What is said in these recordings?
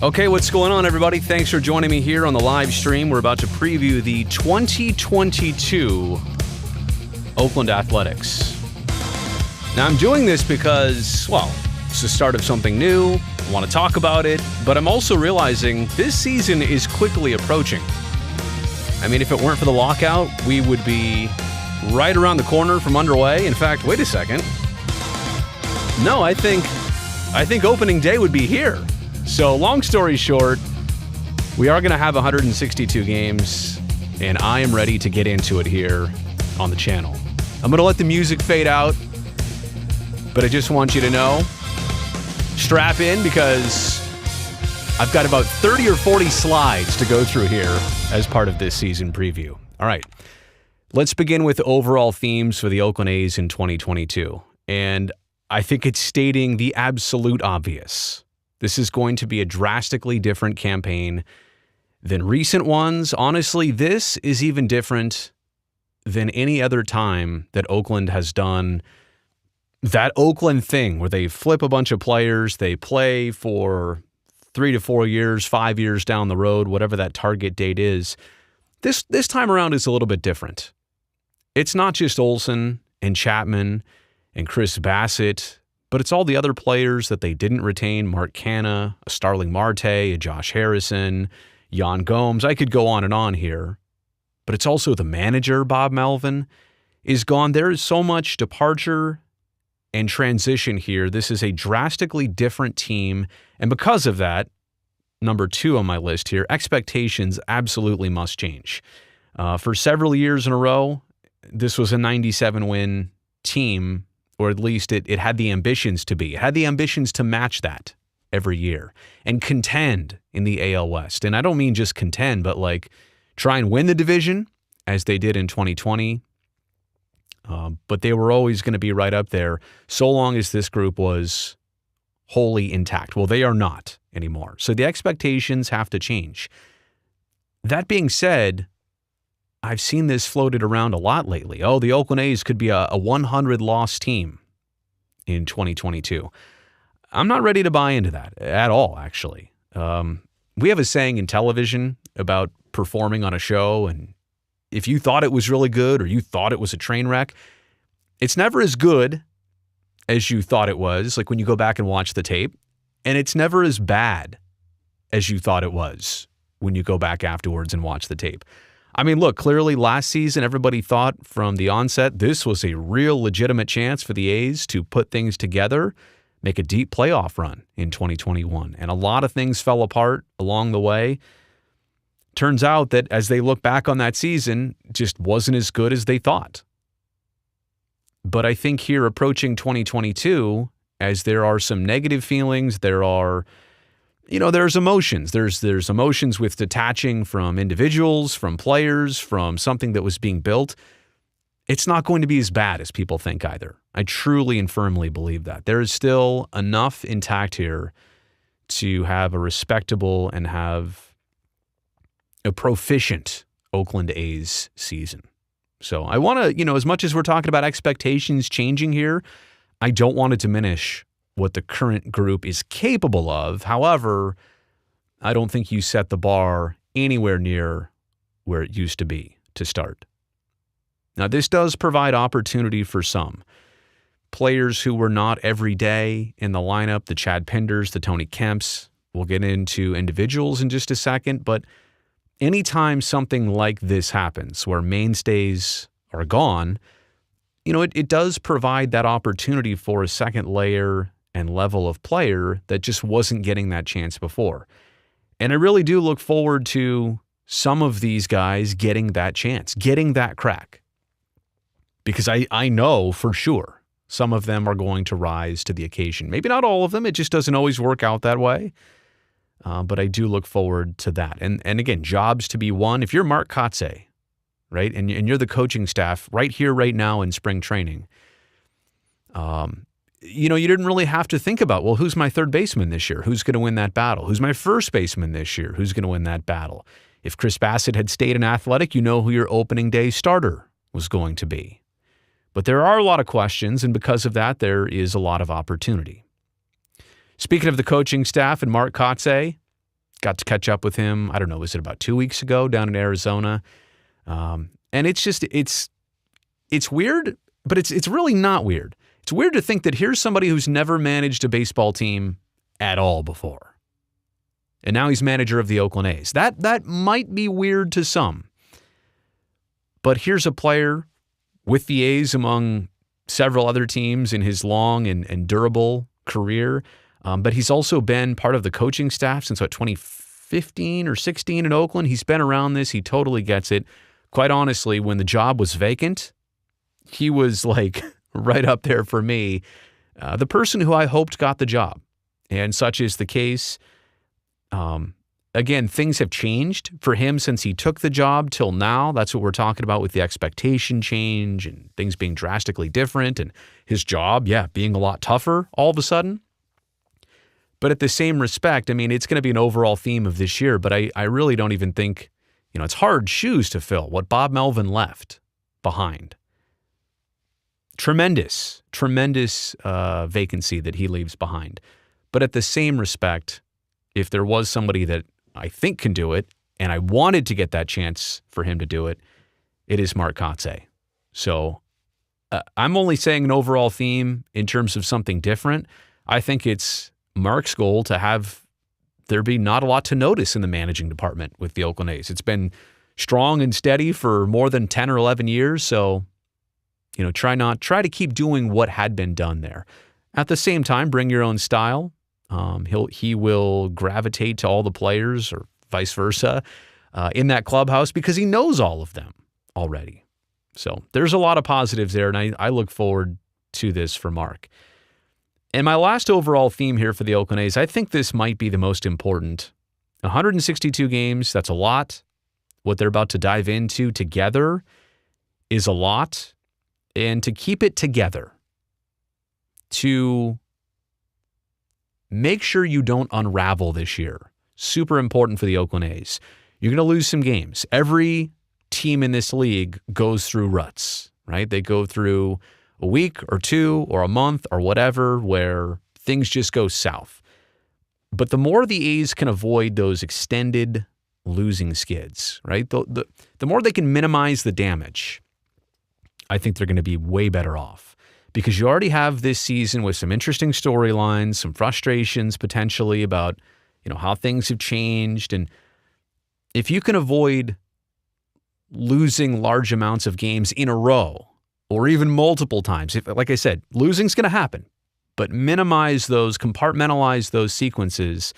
Okay, what's going on, everybody? Thanks for joining me here on the live stream. We're about to preview the 2022 Oakland Athletics. Now, I'm doing this because, well, it's the start of something new. I want to talk about it, but I'm also realizing this season is quickly approaching. I mean, if it weren't for the lockout, we would be right around the corner from underway. In fact, wait a second. No, I think opening day would be here. So, long story short, we are going to have 162 games, and I am ready to get into it here on the channel. I'm going to let the music fade out, but I just want you to know, strap in because I've got about 30 or 40 slides to go through here as part of this season preview. All right, let's begin with overall themes for the Oakland A's in 2022, and I think it's stating the absolute obvious. This is going to be a drastically different campaign than recent ones. Honestly, this is even different than any other time that Oakland has done that Oakland thing where they flip a bunch of players, they play for 3 to 4 years, 5 years down the road, whatever that target date is. This time around is a little bit different. It's not just Olsen and Chapman and Chris Bassett, but it's all the other players that they didn't retain, Mark Canha, a Starling Marte, a Josh Harrison, Yan Gomes. I could go on and on here. But it's also the manager, Bob Melvin, is gone. There is so much departure and transition here. This is a drastically different team. And because of that, number 2 on my list here, expectations absolutely must change. For several years in a row, this was a 97-win team, or at least it had the ambitions to be. It had the ambitions to match that every year and contend in the AL West. And I don't mean just contend, but like try and win the division as they did in 2020. But they were always going to be right up there so long as this group was wholly intact. Well, they are not anymore. So the expectations have to change. That being said, I've seen this floated around a lot lately. Oh, the Oakland A's could be a 100-loss team in 2022. I'm not ready to buy into that at all, actually. We have a saying in television about performing on a show, and if you thought it was really good or you thought it was a train wreck, it's never as good as you thought it was, like when you go back and watch the tape, and it's never as bad as you thought it was when you go back afterwards and watch the tape. I mean, look, clearly last season, everybody thought from the onset this was a real legitimate chance for the A's to put things together, make a deep playoff run in 2021. And a lot of things fell apart along the way. Turns out that as they look back on that season, it just wasn't as good as they thought. But I think here approaching 2022, as there are some negative feelings, there's emotions. There's emotions with detaching from individuals, from players, from something that was being built. It's not going to be as bad as people think either. I truly and firmly believe that. There is still enough intact here to have a respectable and have a proficient Oakland A's season. So I want to, as much as we're talking about expectations changing here, I don't want to diminish what the current group is capable of. However, I don't think you set the bar anywhere near where it used to be to start. Now, this does provide opportunity for some players who were not every day in the lineup, the Chad Pinders, the Tony Kemps. We'll get into individuals in just a second, but anytime something like this happens where mainstays are gone, it does provide that opportunity for a second layer and level of player that just wasn't getting that chance before. And I really do look forward to some of these guys getting that chance, getting that crack. Because I know for sure some of them are going to rise to the occasion. Maybe not all of them. It just doesn't always work out that way. But I do look forward to that. And again, jobs to be won. If you're Mark Kotsay, right, and you're the coaching staff right here, right now in spring training, you didn't really have to think about, well, who's my third baseman this year? Who's going to win that battle? Who's my first baseman this year? Who's going to win that battle? If Chris Bassett had stayed in Athletic, you know who your opening day starter was going to be. But there are a lot of questions, and because of that, there is a lot of opportunity. Speaking of the coaching staff and Mark Kotsay, Got to catch up with him, I don't know, was it about 2 weeks ago down in Arizona? And it's weird, but it's really not weird. It's weird to think that here's somebody who's never managed a baseball team at all before. And now he's manager of the Oakland A's. That might be weird to some. But here's a player with the A's among several other teams in his long and durable career. But he's also been part of the coaching staff since, 2015 or 16 in Oakland. He's been around this. He totally gets it. Quite honestly, when the job was vacant, he was like right up there for me. The person who I hoped got the job. And such is the case. Again, things have changed for him since he took the job till now. That's what we're talking about with the expectation change and things being drastically different and his job, being a lot tougher all of a sudden. But at the same respect, I mean, it's going to be an overall theme of this year, but I really don't even think, it's hard shoes to fill what Bob Melvin left behind. Tremendous vacancy that he leaves behind. But at the same respect, if there was somebody that I think can do it, and I wanted to get that chance for him to do it, it is Mark Kotsay. So I'm only saying an overall theme in terms of something different. I think it's Mark's goal to have there be not a lot to notice in the managing department with the Oakland A's. It's been strong and steady for more than 10 or 11 years, so try to keep doing what had been done there. At the same time, bring your own style. He will gravitate to all the players or vice versa in that clubhouse because he knows all of them already. So there's a lot of positives there, and I look forward to this for Mark. And my last overall theme here for the Oakland A's, I think this might be the most important. 162 games, that's a lot. What they're about to dive into together is a lot. And to keep it together, to make sure you don't unravel this year. Super important for the Oakland A's. You're going to lose some games. Every team in this league goes through ruts, right? They go through a week or two or a month or whatever where things just go south. But the more the A's can avoid those extended losing skids, right? The more they can minimize the damage, I think they're going to be way better off. Because you already have this season with some interesting storylines, some frustrations potentially about, how things have changed. And if you can avoid losing large amounts of games in a row or even multiple times, like I said, losing's going to happen, but minimize those, compartmentalize those sequences,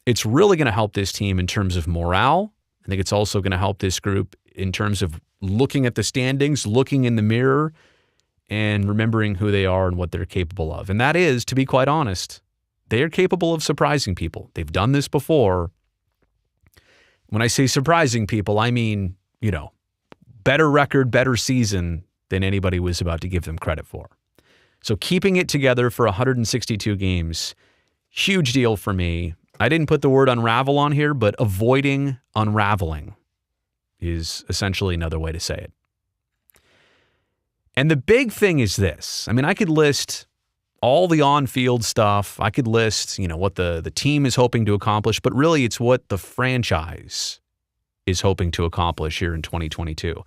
it's really going to help this team in terms of morale. I think it's also going to help this group in terms of looking at the standings, looking in the mirror, and remembering who they are and what they're capable of. And that is, to be quite honest, they are capable of surprising people. They've done this before. When I say surprising people, I mean, better record, better season than anybody was about to give them credit for. So keeping it together for 162 games, huge deal for me. I didn't put the word unravel on here, but avoiding unraveling is essentially another way to say it. And the big thing is this. I mean, I could list all the on-field stuff. I could list, what the team is hoping to accomplish, but really it's what the franchise is hoping to accomplish here in 2022.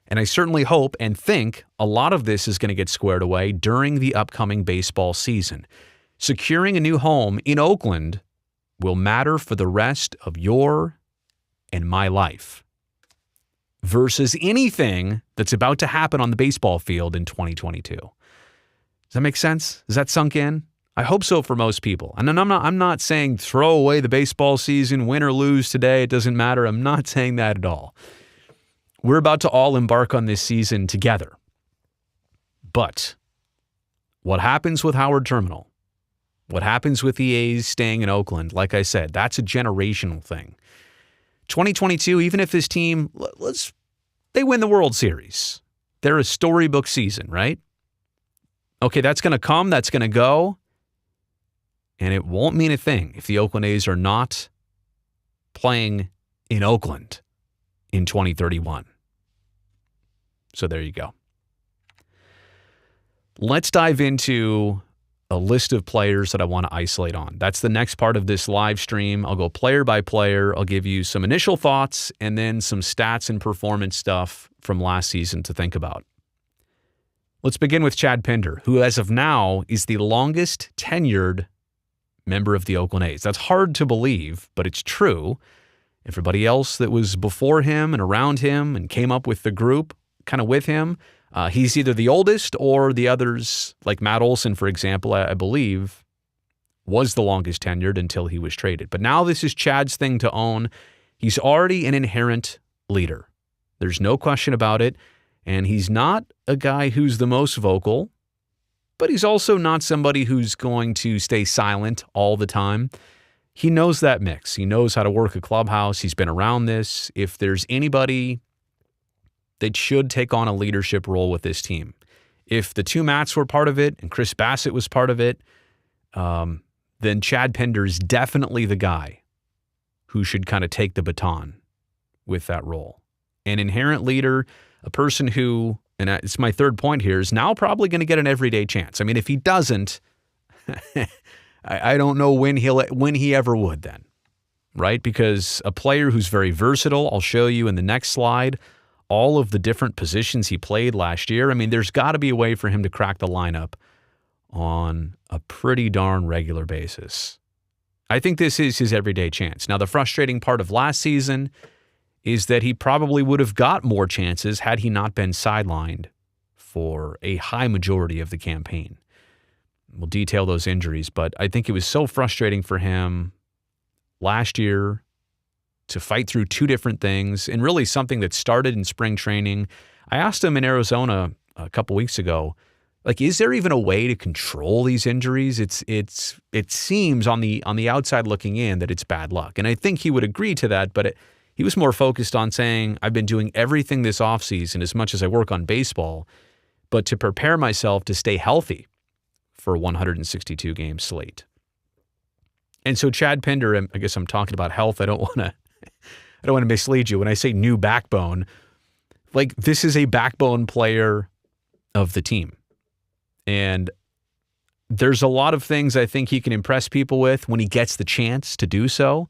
And I certainly hope and think a lot of this is going to get squared away during the upcoming baseball season. Securing a new home in Oakland will matter for the rest of your and my life versus anything that's about to happen on the baseball field in 2022. Does that make sense? Is that sunk in? I hope so for most people. And I'm not saying throw away the baseball season, win or lose today, it doesn't matter. I'm not saying that at all. We're about to all embark on this season together. But what happens with Howard Terminal, what happens with the A's staying in Oakland, like I said, that's a generational thing. 2022, even if this team, they win the World Series. They're a storybook season, right? Okay, that's going to come, that's going to go, and it won't mean a thing if the Oakland A's are not playing in Oakland in 2031. So there you go. Let's dive into a list of players that I want to isolate on. That's the next part of this live stream. I'll go player by player. I'll give you some initial thoughts and then some stats and performance stuff from last season to think about. Let's begin with Chad Pinder, who as of now is the longest tenured member of the Oakland A's. That's hard to believe, but it's true. Everybody else that was before him and around him and came up with the group kind of with him, he's either the oldest or the others, like Matt Olson, for example, I believe, was the longest tenured until he was traded. But now this is Chad's thing to own. He's already an inherent leader. There's no question about it. And he's not a guy who's the most vocal, but he's also not somebody who's going to stay silent all the time. He knows that mix. He knows how to work a clubhouse. He's been around this. If there's anybody that should take on a leadership role with this team, if the two Matts were part of it and Chris Bassett was part of it, then Chad Pinder is definitely the guy who should kind of take the baton with that role. An inherent leader, a person who, and it's my third point here, is now probably going to get an everyday chance. I mean, if he doesn't, I don't know when he ever would then, right? Because a player who's very versatile, I'll show you in the next slide, all of the different positions he played last year. I mean, there's got to be a way for him to crack the lineup on a pretty darn regular basis. I think this is his everyday chance. Now, the frustrating part of last season is that he probably would have got more chances had he not been sidelined for a high majority of the campaign. We'll detail those injuries, but I think it was so frustrating for him last year to fight through two different things and really something that started in spring training. I asked him in Arizona a couple weeks ago, like, is there even a way to control these injuries? It seems on the outside looking in that it's bad luck. And I think he would agree to that, but he was more focused on saying, I've been doing everything this offseason as much as I work on baseball, but to prepare myself to stay healthy for a 162-game slate. And so Chad Pinder, I guess I'm talking about health. I don't want to mislead you. When I say new backbone, like, this is a backbone player of the team. And there's a lot of things I think he can impress people with when he gets the chance to do so.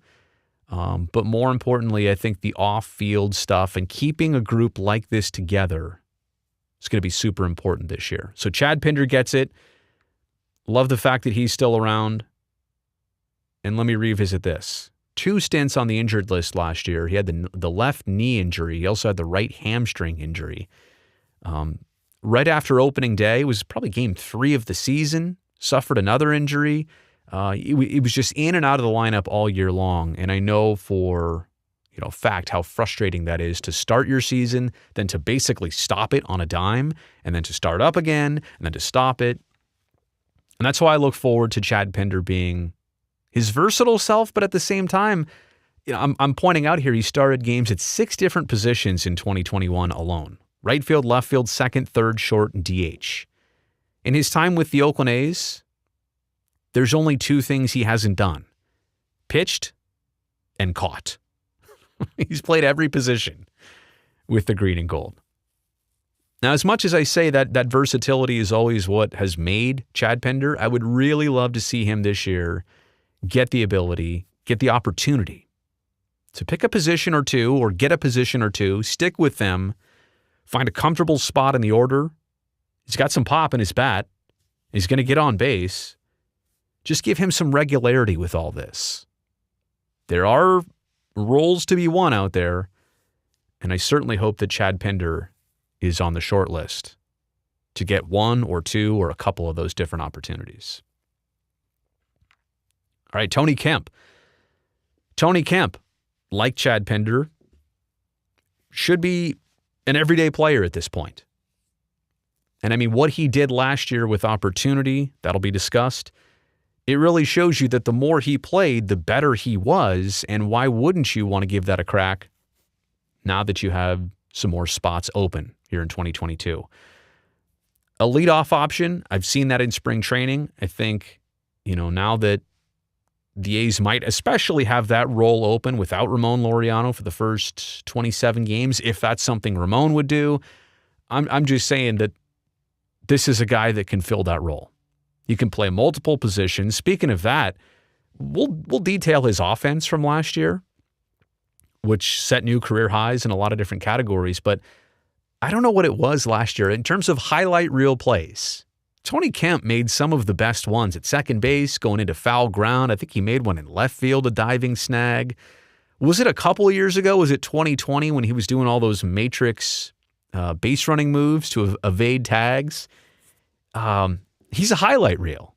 But more importantly, I think the off-field stuff and keeping a group like this together is going to be super important this year. So Chad Pinder gets it. Love the fact that he's still around. And let me revisit this. 2 stints on the injured list last year. He had the left knee injury. He also had the right hamstring injury. Right after opening day, it was probably game 3 of the season, suffered another injury. He was just in and out of the lineup all year long. And I know for fact how frustrating that is to start your season, then to basically stop it on a dime, and then to start up again, and then to stop it. And that's why I look forward to Chad Pinder being his versatile self, but at the same time, I'm pointing out here he started games at 6 different positions in 2021 alone. Right field, left field, second, third, short, and DH. In his time with the Oakland A's, there's only 2 things he hasn't done. Pitched and caught. He's played every position with the green and gold. Now, as much as I say that versatility is always what has made Chad Pinder, I would really love to see him this year get the ability, get the opportunity to pick a position or two or get a position or two, stick with them, find a comfortable spot in the order. He's got some pop in his bat. He's going to get on base. Just give him some regularity with all this. There are roles to be won out there, and I certainly hope that Chad Pinder is on the short list to get 1 or 2 or a couple of those different opportunities. All right, Tony Kemp. Tony Kemp, like Chad Pinder, should be an everyday player at this point. And I mean, what he did last year with opportunity, that'll be discussed. It really shows you that the more he played, the better he was. And why wouldn't you want to give that a crack now that you have some more spots open here in 2022? A leadoff option, I've seen that in spring training. I think, now that the A's might especially have that role open without Ramon Laureano for the first 27 games, if that's something Ramon would do. I'm just saying that this is a guy that can fill that role. He can play multiple positions. Speaking of that, we'll detail his offense from last year, which set new career highs in a lot of different categories. But I don't know what it was last year in terms of highlight reel plays. Tony Kemp made some of the best ones at second base, going into foul ground. I think he made one in left field, a diving snag. Was it a couple of years ago? Was it 2020 when he was doing all those matrix base running moves to evade tags? He's a highlight reel.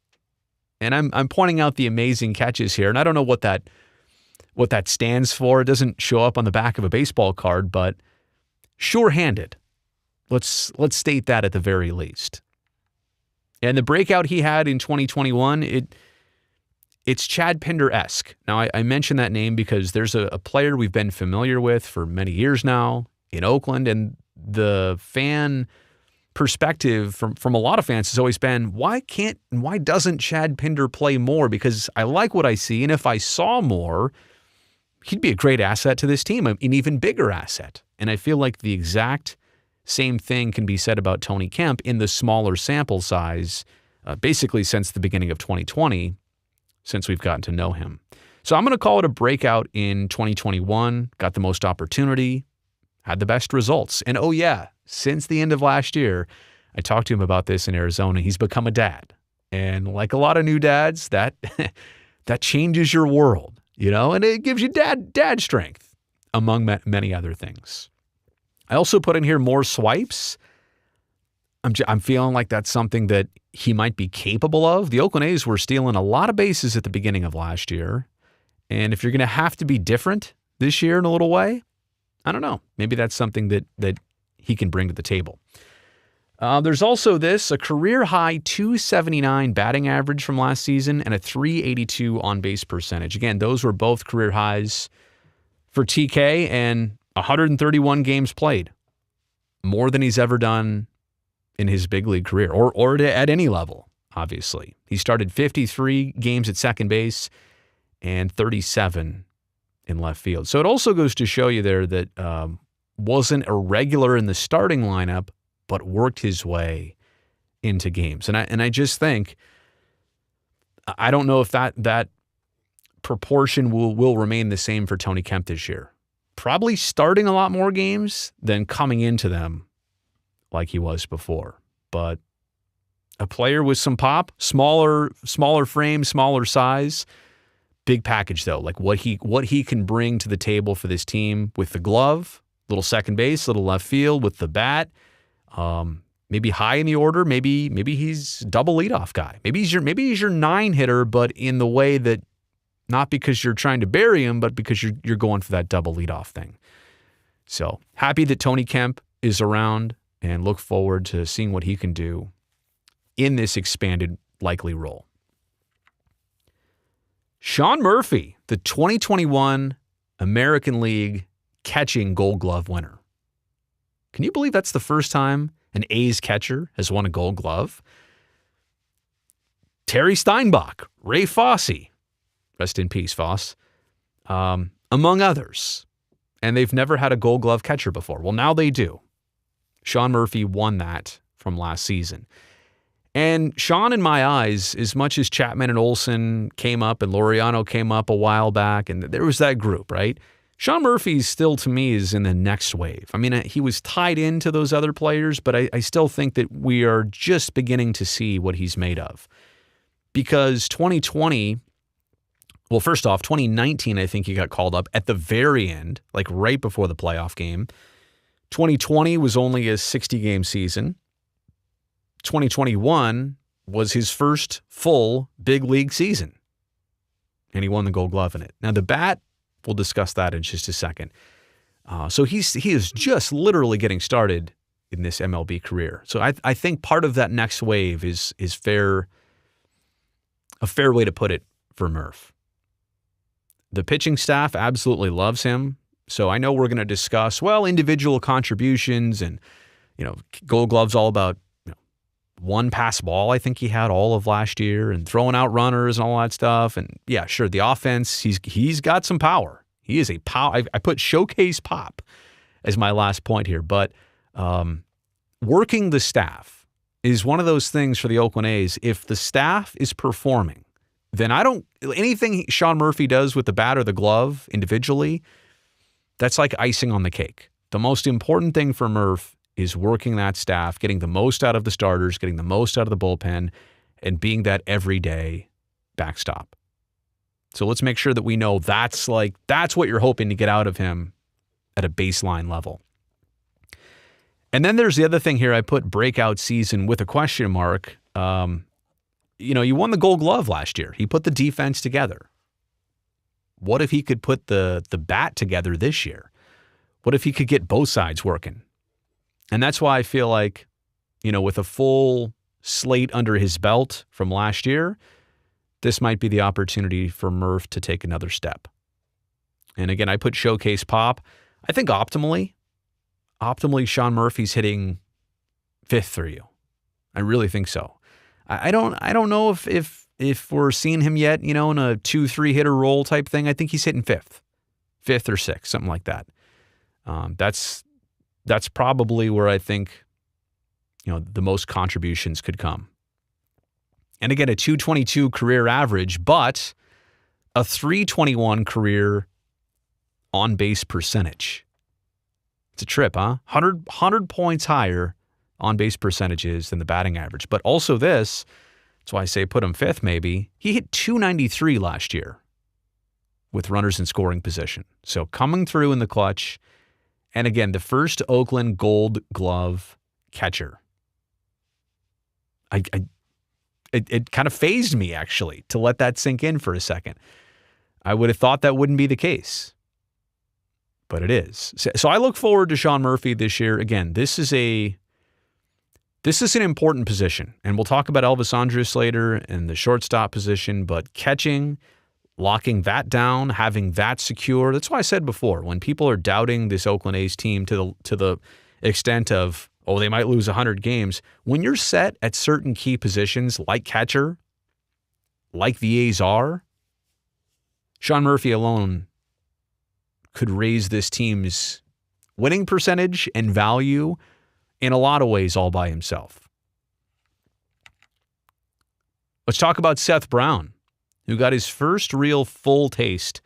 And I'm pointing out the amazing catches here. And I don't know what that stands for. It doesn't show up on the back of a baseball card, but sure-handed. Let's state that at the very least. And the breakout he had in 2021, it's Chad Pinder-esque. Now, I mention that name because there's a player we've been familiar with for many years now in Oakland, and the fan perspective from a lot of fans has always been, why doesn't Chad Pinder play more? Because I like what I see, and if I saw more, he'd be a great asset to this team, an even bigger asset. And I feel like the exact same thing can be said about Tony Kemp in the smaller sample size, basically since the beginning of 2020, since we've gotten to know him. So I'm going to call it a breakout in 2021, got the most opportunity, had the best results. And oh yeah, since the end of last year, I talked to him about this in Arizona. He's become a dad. And like a lot of new dads, that changes your world, and it gives you dad strength, among many other things. I also put in here more swipes. I'm feeling like that's something that he might be capable of. The Oakland A's were stealing a lot of bases at the beginning of last year. And if you're going to have to be different this year in a little way, I don't know. Maybe that's something that he can bring to the table. There's also a career-high 279 batting average from last season and a 382 on-base percentage. Again, those were both career highs for TK and 131 games played. More than he's ever done in his big league career or at any level, obviously. He started 53 games at second base and 37 in left field. So it also goes to show you there that wasn't a regular in the starting lineup, but worked his way into games. And I just think, I don't know if that proportion will remain the same for Tony Kemp this year. Probably starting a lot more games than coming into them like he was before. But a player with some pop, smaller frame, smaller size, big package though. Like what he can bring to the table for this team with the glove, little second base, little left field with the bat. Maybe high in the order. Maybe he's double leadoff guy. Maybe he's your 9 hitter, but in the way that not because you're trying to bury him, but because you're going for that double leadoff thing. So happy that Tony Kemp is around and look forward to seeing what he can do in this expanded likely role. Sean Murphy, the 2021 American League catching Gold Glove winner. Can you believe that's the first time an A's catcher has won a Gold Glove? Terry Steinbach, Ray Fosse, rest in peace, Foss, among others. And they've never had a Gold Glove catcher before. Well, now they do. Sean Murphy won that from last season. And Sean, in my eyes, as much as Chapman and Olsen came up and Laureano came up a while back, and there was that group, right? Sean Murphy still, to me, is in the next wave. I mean, he was tied into those other players, but I still think that we are just beginning to see what he's made of. Because 2020, well, first off, 2019, I think he got called up at the very end, like right before the playoff game. 2020 was only a 60-game season. 2021 was his first full big league season, and he won the Gold Glove in it. Now, the bat, we'll discuss that in just a second. So he is just literally getting started in this MLB career. So I think part of that next wave is a fair way to put it for Murph. The pitching staff absolutely loves him. So I know we're going to discuss, individual contributions and, Gold Glove's all about, one pass ball I think he had all of last year and throwing out runners and all that stuff. And yeah, sure, the offense, he's got some power. He is a power. I put showcase pop as my last point here. But working the staff, is one of those things for the Oakland A's. If the staff is performing, then anything Sean Murphy does with the bat or the glove individually, that's like icing on the cake. The most important thing for Murph is working that staff, getting the most out of the starters, getting the most out of the bullpen, and being that everyday backstop. So let's make sure that we know that's what you're hoping to get out of him at a baseline level. And then there's the other thing here. I put breakout season with a question mark. You won the Gold Glove last year. He put the defense together. What if he could put the bat together this year? What if he could get both sides working? And that's why I feel like, with a full slate under his belt from last year, this might be the opportunity for Murph to take another step. And again, I put showcase pop. I think optimally, Sean Murphy's hitting fifth for you. I really think so. I don't know if we're seeing him yet, in a 2-3 hitter role type thing. I think he's hitting fifth or sixth, something like that. That's probably where I think, the most contributions could come. And again, a 222 career average, but a 321 career on-base percentage. It's a trip, huh? 100 points higher on-base percentages than the batting average. But also that's why I say put him fifth maybe. He hit 293 last year with runners in scoring position. So coming through in the clutch. And again, the first Oakland Gold Glove catcher. It kind of fazed me, actually, to let that sink in for a second. I would have thought that wouldn't be the case. But it is. So I look forward to Sean Murphy this year. Again, this is an important position. And we'll talk about Elvis Andrus later and the shortstop position. But catching, locking that down, having that secure. That's why I said before, when people are doubting this Oakland A's team to the extent of, they might lose 100 games. When you're set at certain key positions like catcher, like the A's are, Sean Murphy alone could raise this team's winning percentage and value in a lot of ways all by himself. Let's talk about Seth Brown, who got his first real full taste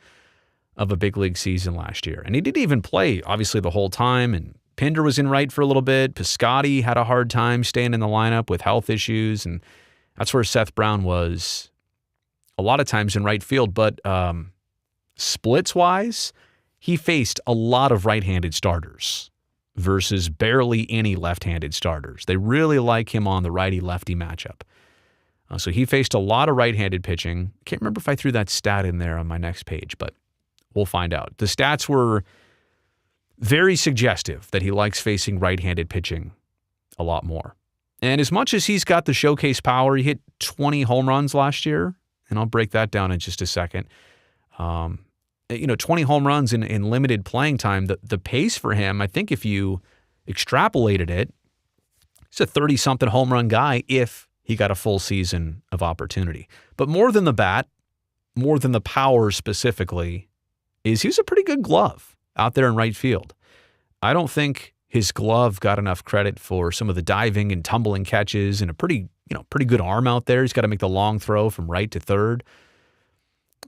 of a big league season last year. And he didn't even play, obviously, the whole time, and Pinder was in right for a little bit. Piscotty had a hard time staying in the lineup with health issues, and that's where Seth Brown was a lot of times in right field. But splits-wise, he faced a lot of right-handed starters versus barely any left-handed starters. They really like him on the righty-lefty matchup. So he faced a lot of right-handed pitching. Can't remember if I threw that stat in there on my next page, but we'll find out. The stats were very suggestive that he likes facing right-handed pitching a lot more. And as much as he's got the showcase power, he hit 20 home runs last year, and I'll break that down in just a second. 20 home runs in limited playing time, the pace for him, I think if you extrapolated it, he's a 30-something home run guy if he got a full season of opportunity. But more than the bat, more than the power specifically, is he was a pretty good glove out there in right field. I don't think his glove got enough credit for some of the diving and tumbling catches and a pretty good arm out there. He's got to make the long throw from right to third.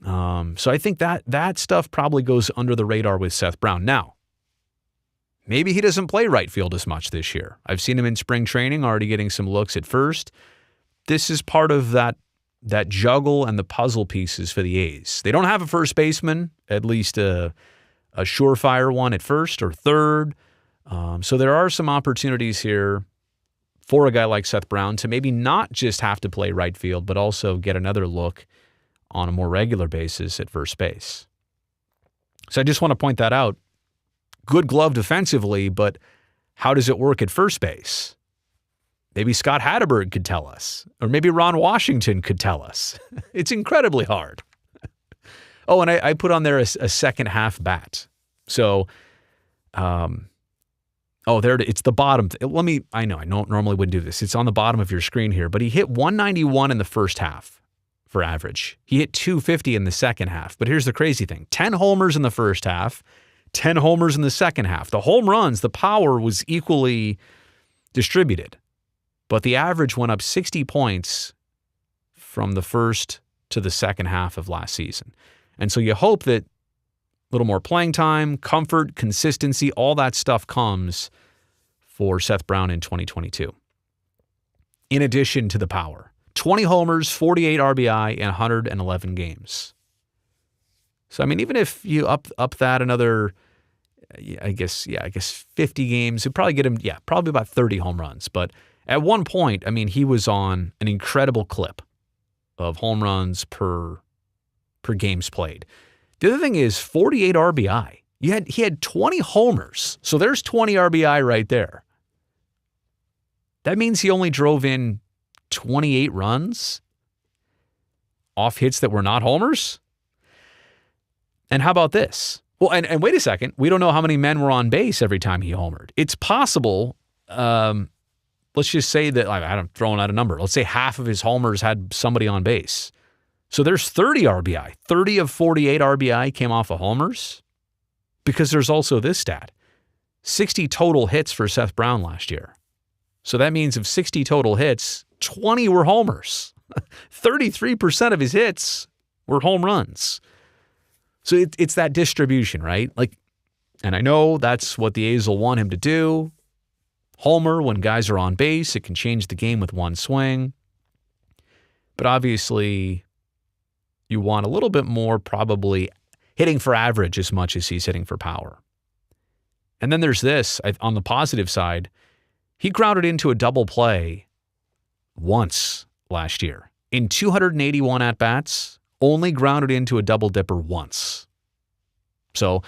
So I think that stuff probably goes under the radar with Seth Brown. Now, maybe he doesn't play right field as much this year. I've seen him in spring training already getting some looks at first. This is part of that juggle and the puzzle pieces for the A's. They don't have a first baseman, at least a surefire one at first or third. So there are some opportunities here for a guy like Seth Brown to maybe not just have to play right field, but also get another look on a more regular basis at first base. So I just want to point that out. Good glove defensively, but how does it work at first base? Maybe Scott Hatterberg could tell us, or maybe Ron Washington could tell us. It's incredibly hard. Oh, and I put on there a second half bat. So, there it's the bottom. I know I normally wouldn't do this. It's on the bottom of your screen here, but he hit 191 in the first half for average. He hit 250 in the second half. But here's the crazy thing. 10 homers in the first half, 10 homers in the second half. The home runs, the power was equally distributed. but the average went up 60 points from the first to the second half of last season. And so you hope that a little more playing time, comfort, consistency, all that stuff comes for Seth Brown in 2022. In addition to the power. 20 homers, 48 RBI, and 111 games. So, I mean, even if you up that another, I guess 50 games, it'd probably get him, probably about 30 home runs. But at one point, I mean, he was on an incredible clip of home runs per games played. The other thing is 48 RBI. He had 20 homers. So there's 20 RBI right there. That means he only drove in 28 runs off hits that were not homers. And how about this? Well, and wait a second. We don't know how many men were on base every time he homered. It's possible, let's just say that, I'm throwing out a number. Let's say half of his homers had somebody on base. So there's 30 RBI. 30 of 48 RBI came off of homers. Because there's also this stat. 60 total hits for Seth Brown last year. So that means of 60 total hits, 20 were homers. 33% of his hits were home runs. So it's that distribution, right? And I know that's what the A's will want him to do. Homer when guys are on base. It can change the game with one swing. But obviously, you want a little bit more probably hitting for average as much as he's hitting for power. And then there's this, on the positive side, he grounded into a double play once last year. In 281 at-bats, only grounded into a double dipper once. So,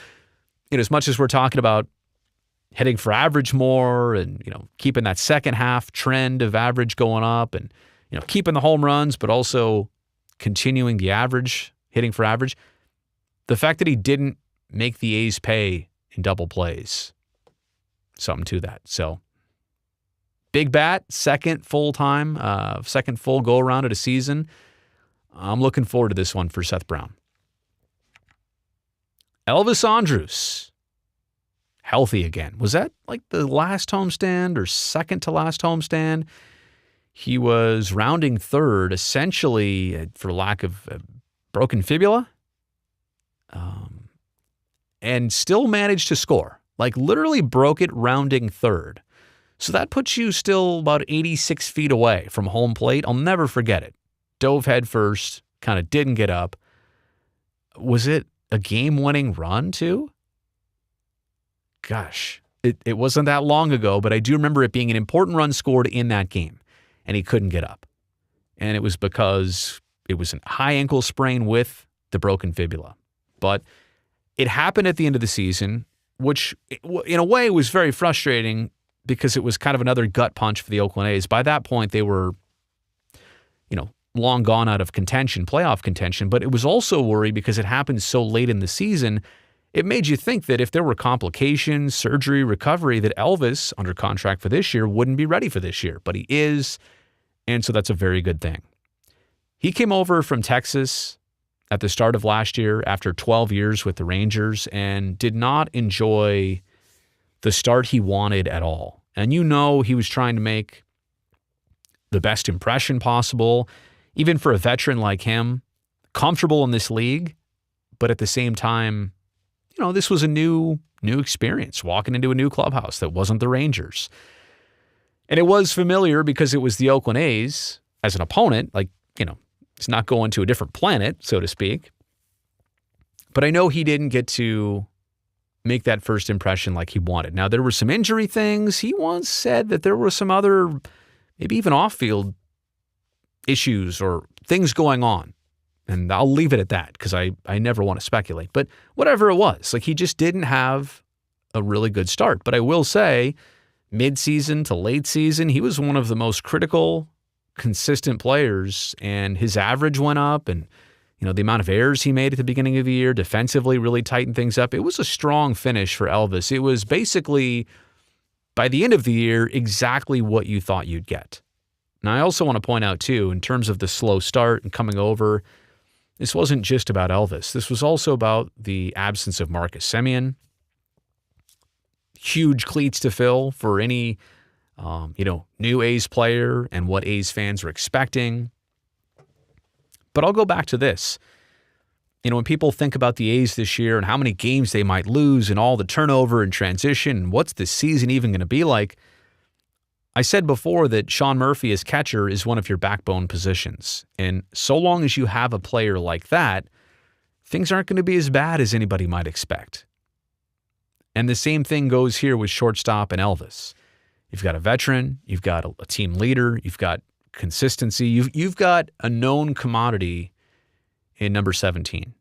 as much as we're talking about hitting for average more and, keeping that second half trend of average going up and, keeping the home runs, but also continuing the average, hitting for average, the fact that he didn't make the A's pay in double plays, something to that. So, big bat, second full go-around of the season. I'm looking forward to this one for Seth Brown. Elvis Andrus, healthy again. Was that like the last homestand or second to last homestand? He was rounding third, essentially, for lack of broken fibula, and still managed to score. Literally broke it rounding third. So that puts you still about 86 feet away from home plate. I'll never forget it. Dove head first, kind of didn't get up. Was it a game-winning run, too? Gosh, it wasn't that long ago, but I do remember it being an important run scored in that game, and he couldn't get up. And it was because it was a high ankle sprain with the broken fibula. But it happened at the end of the season, which in a way was very frustrating because it was kind of another gut punch for the Oakland A's. By that point, they were, long gone out of contention, playoff contention, but it was also worry because it happened so late in the season. It made you think that if there were complications, surgery, recovery, that Elvis, under contract for this year, wouldn't be ready for this year. But he is, and so that's a very good thing. He came over from Texas at the start of last year after 12 years with the Rangers and did not enjoy the start he wanted at all. And he was trying to make the best impression possible, even for a veteran like him, comfortable in this league, but at the same time, this was a new experience, walking into a new clubhouse that wasn't the Rangers. And it was familiar because it was the Oakland A's as an opponent, it's not going to a different planet, so to speak. But I know he didn't get to make that first impression like he wanted. Now, there were some injury things. He once said that there were some other, maybe even off-field issues or things going on. And I'll leave it at that because I never want to speculate. But whatever it was, he just didn't have a really good start. But I will say, mid-season to late season, he was one of the most critical, consistent players. And his average went up. And, the amount of errors he made at the beginning of the year, defensively really tightened things up. It was a strong finish for Elvis. It was basically, by the end of the year, exactly what you thought you'd get. Now, I also want to point out, too, in terms of the slow start and coming over, this wasn't just about Elvis. This was also about the absence of Marcus Semien. Huge cleats to fill for any New A's player and what A's fans are expecting. But I'll go back to this. When people think about the A's this year and how many games they might lose and all the turnover and transition and what's this season even going to be like, I said before that Sean Murphy as catcher is one of your backbone positions. And so long as you have a player like that, things aren't going to be as bad as anybody might expect. And the same thing goes here with shortstop and Elvis. You've got a veteran, you've got a team leader, you've got consistency, you've got a known commodity in number 17.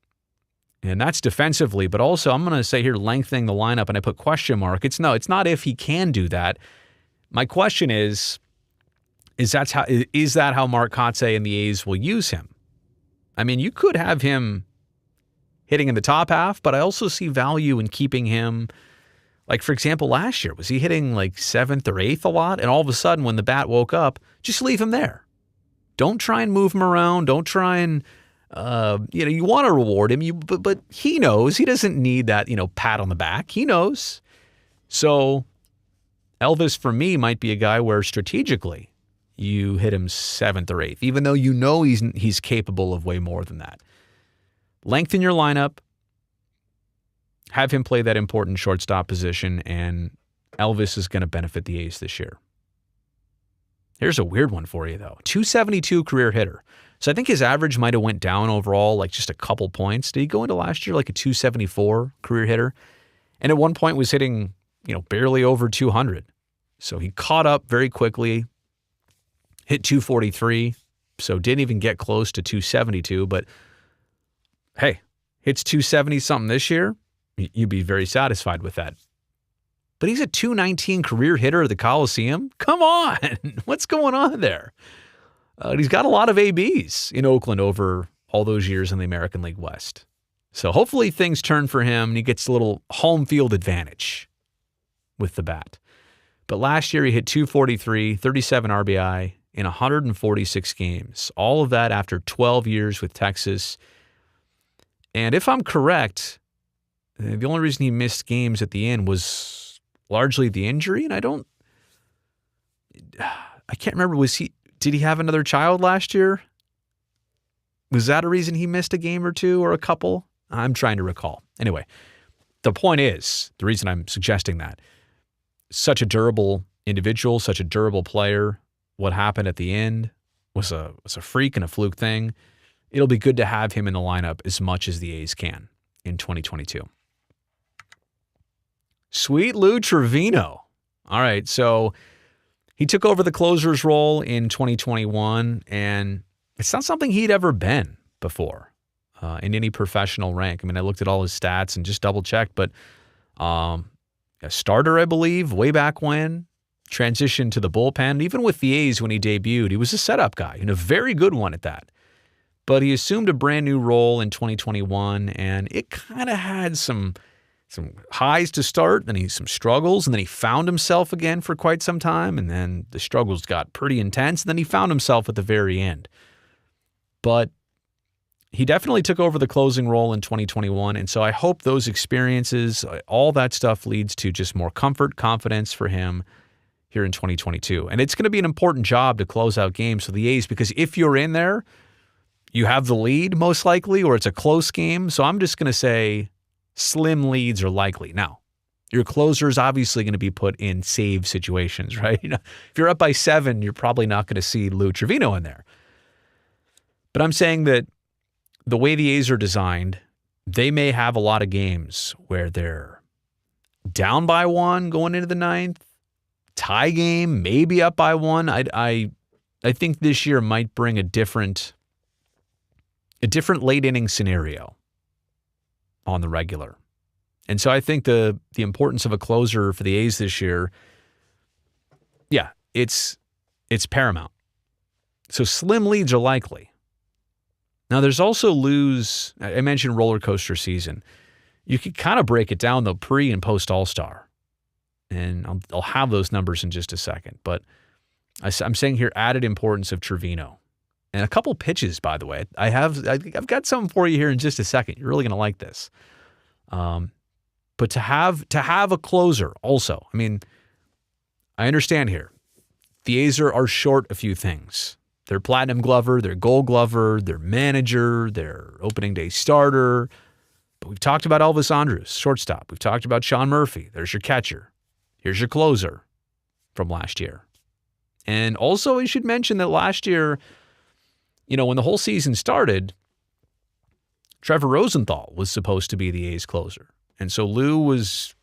And that's defensively, but also I'm going to say here lengthening the lineup, and I put question mark. It's not if he can do that. My question is that how Mark Kotsay and the A's will use him? I mean, you could have him hitting in the top half, but I also see value in keeping him, like, for example, last year, was he hitting like 7th or 8th a lot? And all of a sudden, when the bat woke up, just leave him there. Don't try and move him around. Don't try and, you want to reward him, but he knows. He doesn't need that, pat on the back. He knows. So Elvis, for me, might be a guy where strategically you hit him 7th or 8th, even though he's capable of way more than that. Lengthen your lineup, have him play that important shortstop position, and Elvis is going to benefit the A's this year. Here's a weird one for you, though. 272 career hitter. So I think his average might have went down overall, like just a couple points. Did he go into last year like a 274 career hitter? And at one point was hitting, barely over 200. So he caught up very quickly, hit 243, so didn't even get close to 272. But hey, hits 270-something this year, you'd be very satisfied with that. But he's a 219 career hitter at the Coliseum? Come on! What's going on there? He's got a lot of ABs in Oakland over all those years in the American League West. So hopefully things turn for him and he gets a little home field advantage with the bat. But last year he hit 243, 37 RBI in 146 games. All of that after 12 years with Texas. And if I'm correct, the only reason he missed games at the end was largely the injury. And I can't remember, did he have another child last year? Was that a reason he missed a game or two or a couple? I'm trying to recall. Anyway, the point is, the reason I'm suggesting that, such a durable individual, such a durable player, what happened at the end was a freak and a fluke thing. It'll be good to have him in the lineup as much as the A's can in 2022. Sweet Lou Trivino. All right, so he took over the closer's role in 2021, and it's not something he'd ever been before in any professional rank. I mean, I looked at all his stats and just double-checked, but a starter, I believe, way back when, transitioned to the bullpen. Even with the A's when he debuted, he was a setup guy, and a very good one at that. But he assumed a brand new role in 2021, and it kind of had some highs to start, then some struggles, and then he found himself again for quite some time, and then the struggles got pretty intense, and then he found himself at the very end. But he definitely took over the closing role in 2021, and so I hope those experiences, all that stuff leads to just more comfort, confidence for him here in 2022. And it's going to be an important job to close out games for the A's, because if you're in there, you have the lead most likely, or it's a close game. So I'm just going to say slim leads are likely. Now, your closer is obviously going to be put in save situations, right? If you're up by 7, you're probably not going to see Lou Trivino in there. But I'm saying that the way the A's are designed, they may have a lot of games where they're down by 1 going into the 9th, tie game, maybe up by 1. I think this year might bring a different late inning scenario on the regular. And so I think the importance of a closer for the A's this year, yeah, it's paramount. So slim leads are likely. Now there's also Lou's, I mentioned roller coaster season. You could kind of break it down though, pre and post All-Star. And I'll have those numbers in just a second. But I'm saying here added importance of Trivino. And a couple pitches, by the way. I've got something for you here in just a second. You're really going to like this. But to have a closer also, I mean, I understand here. the A's are short a few things. Their platinum glover, their gold glover, their manager, their opening day starter. But we've talked about Elvis Andrus, shortstop. We've talked about Sean Murphy. There's your catcher. Here's your closer from last year. And also, I should mention that last year, when the whole season started, Trevor Rosenthal was supposed to be the A's closer. And so Lou was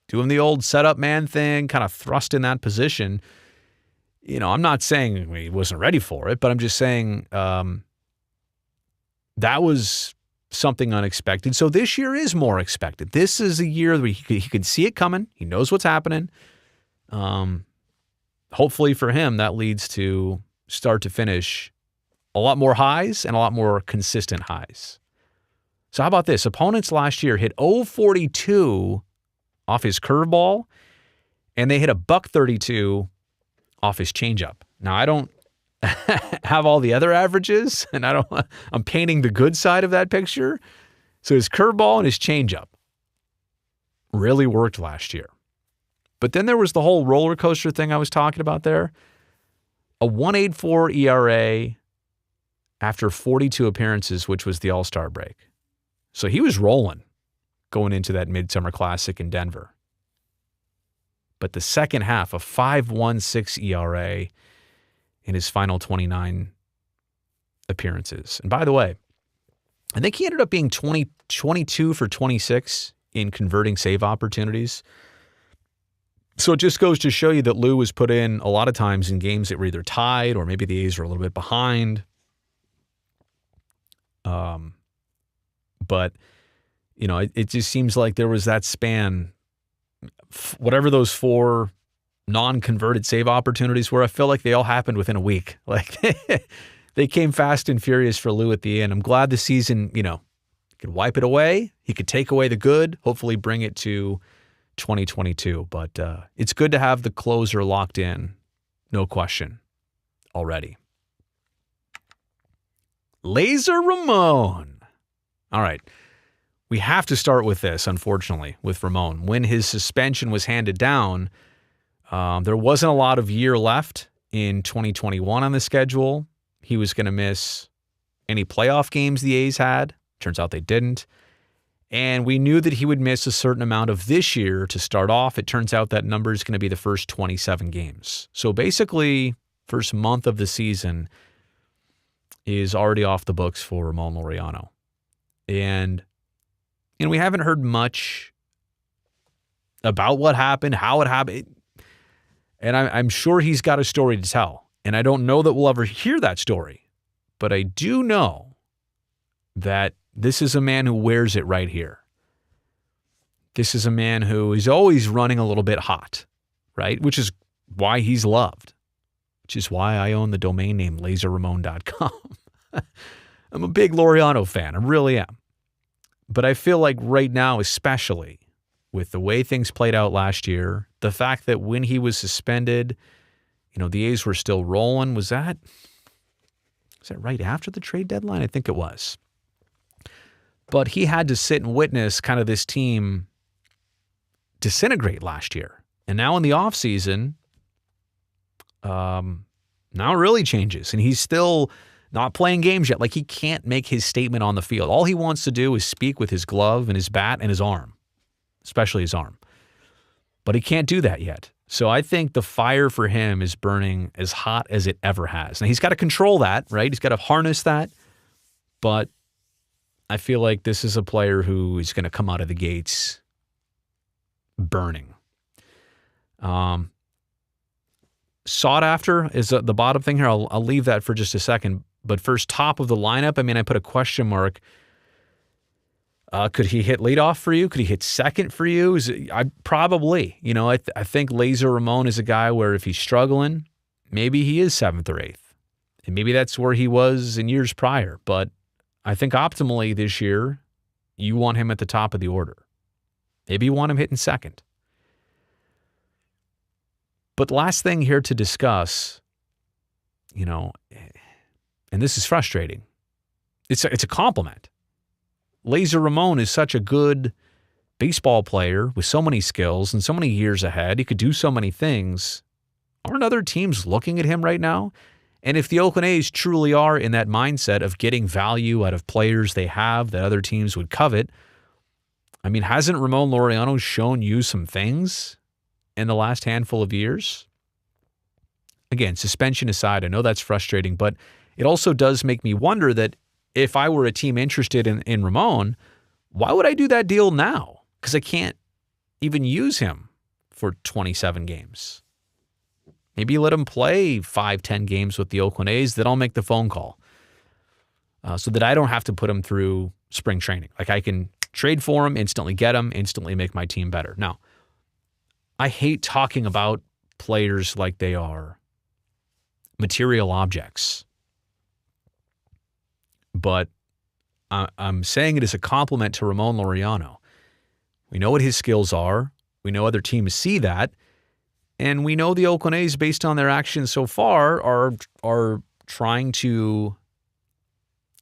doing the old setup man thing, kind of thrust in that position. I'm not saying he wasn't ready for it, but I'm just saying that was something unexpected. So this year is more expected. This is a year where he could see it coming. He knows what's happening. Hopefully for him, that leads to start to finish a lot more highs and a lot more consistent highs. So how about this? Opponents last year hit .042 off his curveball, and they hit a .132 off his changeup. Now, I don't have all the other averages, and I'm painting the good side of that picture. So his curveball and his changeup really worked last year. But then there was the whole roller coaster thing I was talking about there. A 1.84 ERA after 42 appearances, which was the All-Star break. So he was rolling going into that Midsummer Classic in Denver. But the second half, a 5.16 ERA in his final 29 appearances. And by the way, I think he ended up being 22 for 26 in converting save opportunities. So it just goes to show you that Lou was put in a lot of times in games that were either tied or maybe the A's were a little bit behind. But, it just seems like there was that span, whatever those 4 non-converted save opportunities were, I feel like they all happened within a week. Like they came fast and furious for Lou at the end. I'm glad the season, could wipe it away. He could take away the good, hopefully bring it to 2022. But it's good to have the closer locked in, no question, already. Laser Ramon. All right. We have to start with this, unfortunately, with Ramon. When his suspension was handed down, there wasn't a lot of year left in 2021 on the schedule. He was going to miss any playoff games the A's had. Turns out they didn't. And we knew that he would miss a certain amount of this year to start off. It turns out that number is going to be the first 27 games. So basically, first month of the season is already off the books for Ramon Laureano. And we haven't heard much about what happened, how it happened. And I'm sure he's got a story to tell. And I don't know that we'll ever hear that story. But I do know that this is a man who wears it right here. This is a man who is always running a little bit hot, right? Which is why he's loved. Which is why I own the domain name laserramon.com. I'm a big Laureano fan. I really am. But I feel like right now, especially with the way things played out last year, the fact that when he was suspended, the A's were still rolling. Was that right after the trade deadline? I think it was. But he had to sit and witness kind of this team disintegrate last year. And now in the offseason, now it really changes. And he's still not playing games yet. Like, he can't make his statement on the field. All he wants to do is speak with his glove and his bat and his arm, especially his arm. But he can't do that yet. So I think the fire for him is burning as hot as it ever has. Now, he's got to control that, right? He's got to harness that. But I feel like this is a player who is going to come out of the gates burning. Sought after is the bottom thing here. I'll leave that for just a second. But first, top of the lineup, I put a question mark. Could he hit leadoff for you? Could he hit second for you? Probably. I think Laser Ramon is a guy where if he's struggling, maybe he is 7th or 8th. And maybe that's where he was in years prior. But I think optimally this year, you want him at the top of the order. Maybe you want him hitting second. But last thing here to discuss, and this is frustrating. It's a compliment. Laser Ramon is such a good baseball player with so many skills and so many years ahead. He could do so many things. Aren't other teams looking at him right now? And if the Oakland A's truly are in that mindset of getting value out of players they have that other teams would covet, I mean, hasn't Ramon Laureano shown you some things in the last handful of years? Again, suspension aside, I know that's frustrating, but it also does make me wonder that if I were a team interested in Ramon, why would I do that deal now? Because I can't even use him for 27 games. Maybe let him play 5-10 games with the Oakland A's, then I'll make the phone call so that I don't have to put him through spring training. Like I can trade for him, instantly get him, instantly make my team better. Now, I hate talking about players like they are material objects, but I'm saying it as a compliment to Ramon Laureano. We know what his skills are. We know other teams see that. And we know the Oakland A's, based on their actions so far, are trying to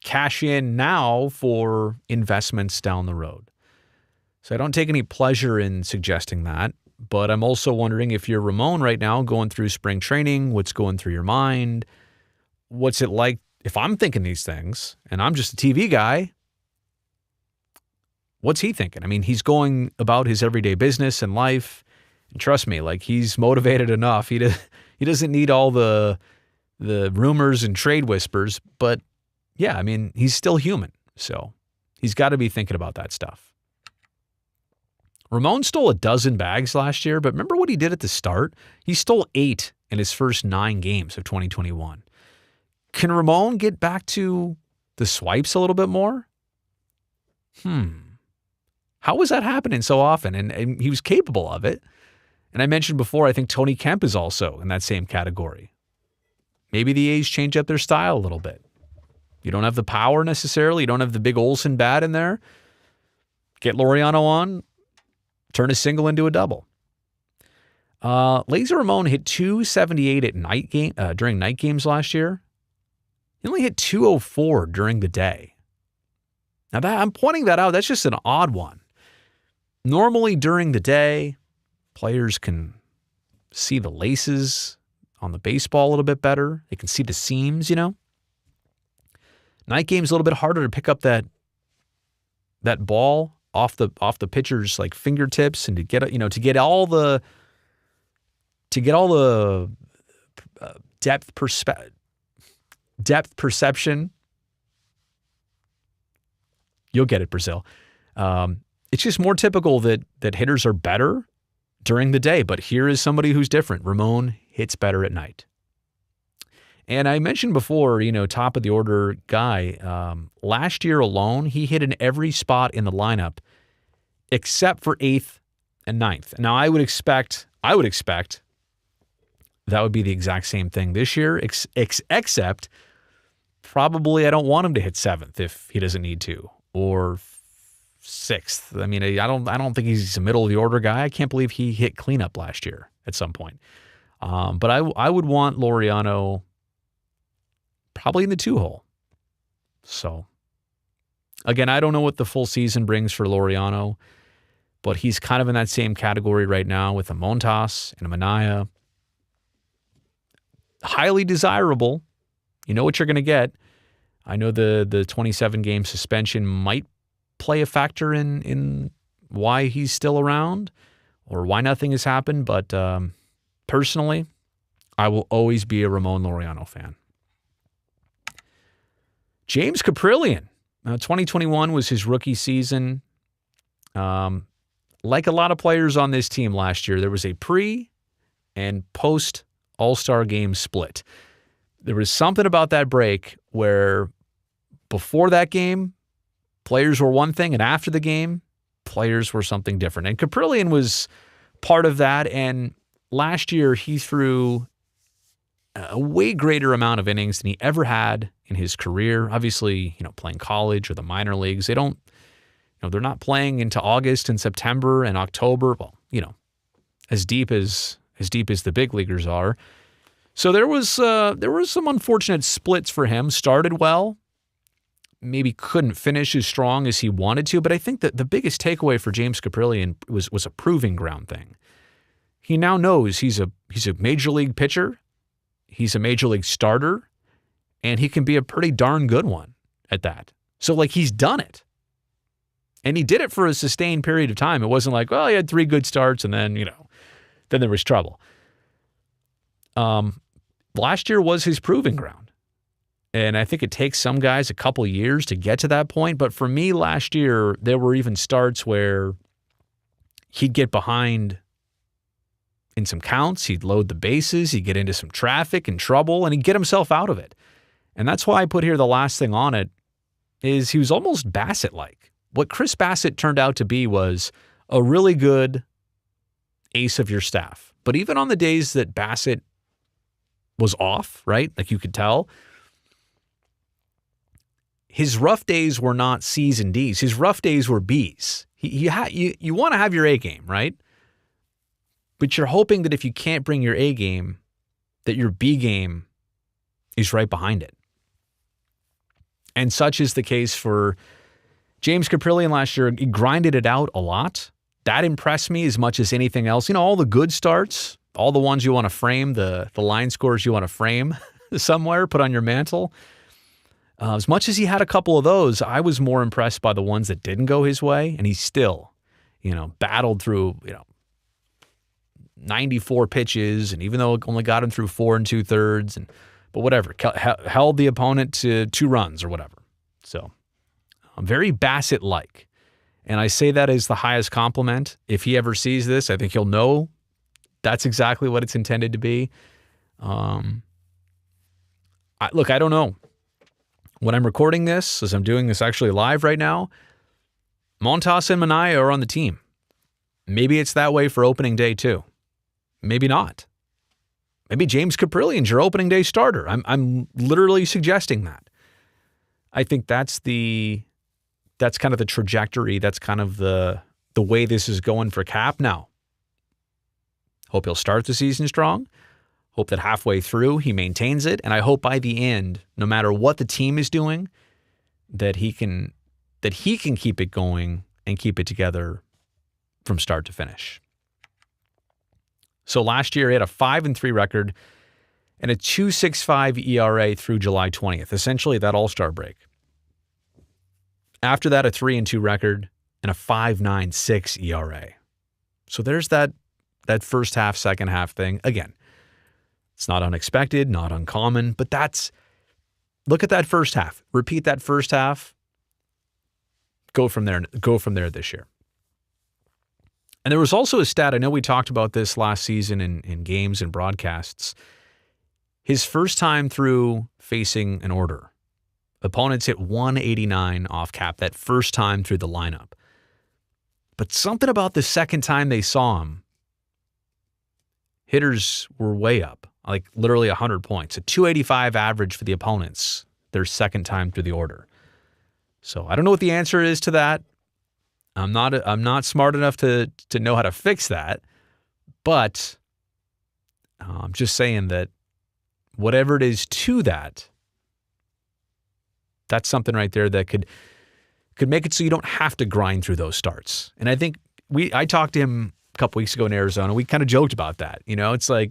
cash in now for investments down the road. So I don't take any pleasure in suggesting that, but I'm also wondering if you're Ramon right now going through spring training, what's going through your mind? What's it like if I'm thinking these things and I'm just a TV guy? What's he thinking? I mean, he's going about his everyday business and life. And trust me, like he's motivated enough. He doesn't need all the rumors and trade whispers, but yeah, I mean, he's still human. So he's got to be thinking about that stuff. Ramon stole 12 bags last year, but remember what he did at the start? He stole 8 in his first 9 games of 2021. Can Ramon get back to the swipes a little bit more? How was that happening so often? And he was capable of it. And I mentioned before, I think Tony Kemp is also in that same category. Maybe the A's change up their style a little bit. You don't have the power necessarily. You don't have the big Olsen bat in there. Get Laureano on, turn a single into a double. Laser Ramon hit 278 at night game during night games last year. He only hit 204 during the day. Now I'm pointing that out. That's just an odd one. Normally during the day, players can see the laces on the baseball a little bit better. They can see the seams, you know. Night game's a little bit harder to pick up that ball off the pitcher's like fingertips and to get all the depth perception. You'll get it, Brazil. It's just more typical that hitters are better during the day, but here is somebody who's different. Ramon hits better at night. And I mentioned before, top of the order guy, last year alone, he hit in every spot in the lineup except for 8th and 9th. Now I would expect that would be the exact same thing this year, except probably I don't want him to hit 7th if he doesn't need to, or 6th. I mean, I don't think he's a middle of the order guy. I can't believe he hit cleanup last year at some point. But I would want Laureano probably in the 2-hole. So again, I don't know what the full season brings for Laureano, but he's kind of in that same category right now with a Montas and a Minaya. Highly desirable. You know what you're going to get. I know the 27-game suspension might play a factor in why he's still around or why nothing has happened, but personally, I will always be a Ramon Laureano fan. James Kaprielian. 2021 was his rookie season. Like a lot of players on this team last year, there was a pre and post All-Star game split. There was something about that break where before that game, players were one thing, and after the game, players were something different. And Kaprielian was part of that, and last year he threw a way greater amount of innings than he ever had in his career. Obviously, playing college or the minor leagues, they're not playing into August and September and October. Well, as deep as the big leaguers are. So there was some unfortunate splits for him. Started well, maybe couldn't finish as strong as he wanted to. But I think that the biggest takeaway for James Kaprielian was a proving ground thing. he now knows he's a major league pitcher, he's a major league starter, and he can be a pretty darn good one at that. So, like, he's done it. And he did it for a sustained period of time. It wasn't like, well, he had 3 good starts and then, then there was trouble. Last year was his proving ground. And I think it takes some guys a couple years to get to that point. But for me, last year, there were even starts where he'd get behind in some counts, he'd load the bases, he'd get into some traffic and trouble, and he'd get himself out of it. And that's why I put here the last thing on it is he was almost Bassett-like. What Chris Bassett turned out to be was a really good ace of your staff. But even on the days that Bassett was off, right? Like you could tell, his rough days were not C's and D's. His rough days were B's. You want to have your A game, right? But you're hoping that if you can't bring your A game, that your B game is right behind it. And such is the case for James Kaprielian last year. He grinded it out a lot. That impressed me as much as anything else. All the good starts, all the ones you want to frame, the line scores you want to frame somewhere, put on your mantle. As much as he had a couple of those, I was more impressed by the ones that didn't go his way. And he still, battled through, 94 pitches. And even though it only got him through 4 2/3, but whatever, held the opponent to 2 runs or whatever. So very Bassett-like. And I say that as the highest compliment. If he ever sees this, I think he'll know that's exactly what it's intended to be. I don't know. When I'm recording this, as I'm doing this actually live right now, Montas and Minaya are on the team. Maybe it's that way for opening day too. Maybe not. Maybe James Kaprielian's your opening day starter. I'm literally suggesting that. I think that's kind of the trajectory. That's kind of the way this is going for Cap now. Hope he'll start the season strong. Hope that halfway through he maintains it. And I hope by the end, no matter what the team is doing, that he can keep it going and keep it together from start to finish. So last year he had a 5-3 record and a 2.65 ERA through July 20th, essentially that All-Star break. After that, a 3-2 record and a 5.96 ERA. So there's that first half, second half thing. Again, it's not unexpected, not uncommon, but look at that first half. Repeat that first half. Go from there this year. And there was also a stat, I know we talked about this last season in games and broadcasts. His first time through facing an order, opponents hit 189 off Cap that first time through the lineup. But something about the second time they saw him, hitters were way up, like literally 100 points, a 285 average for the opponents their second time through the order. So I don't know what the answer is to that. I'm not smart enough to know how to fix that, but I'm just saying that whatever it is to that, that's something right there that could make it so you don't have to grind through those starts. And I think I talked to him a couple weeks ago in Arizona. We kind of joked about that. It's like,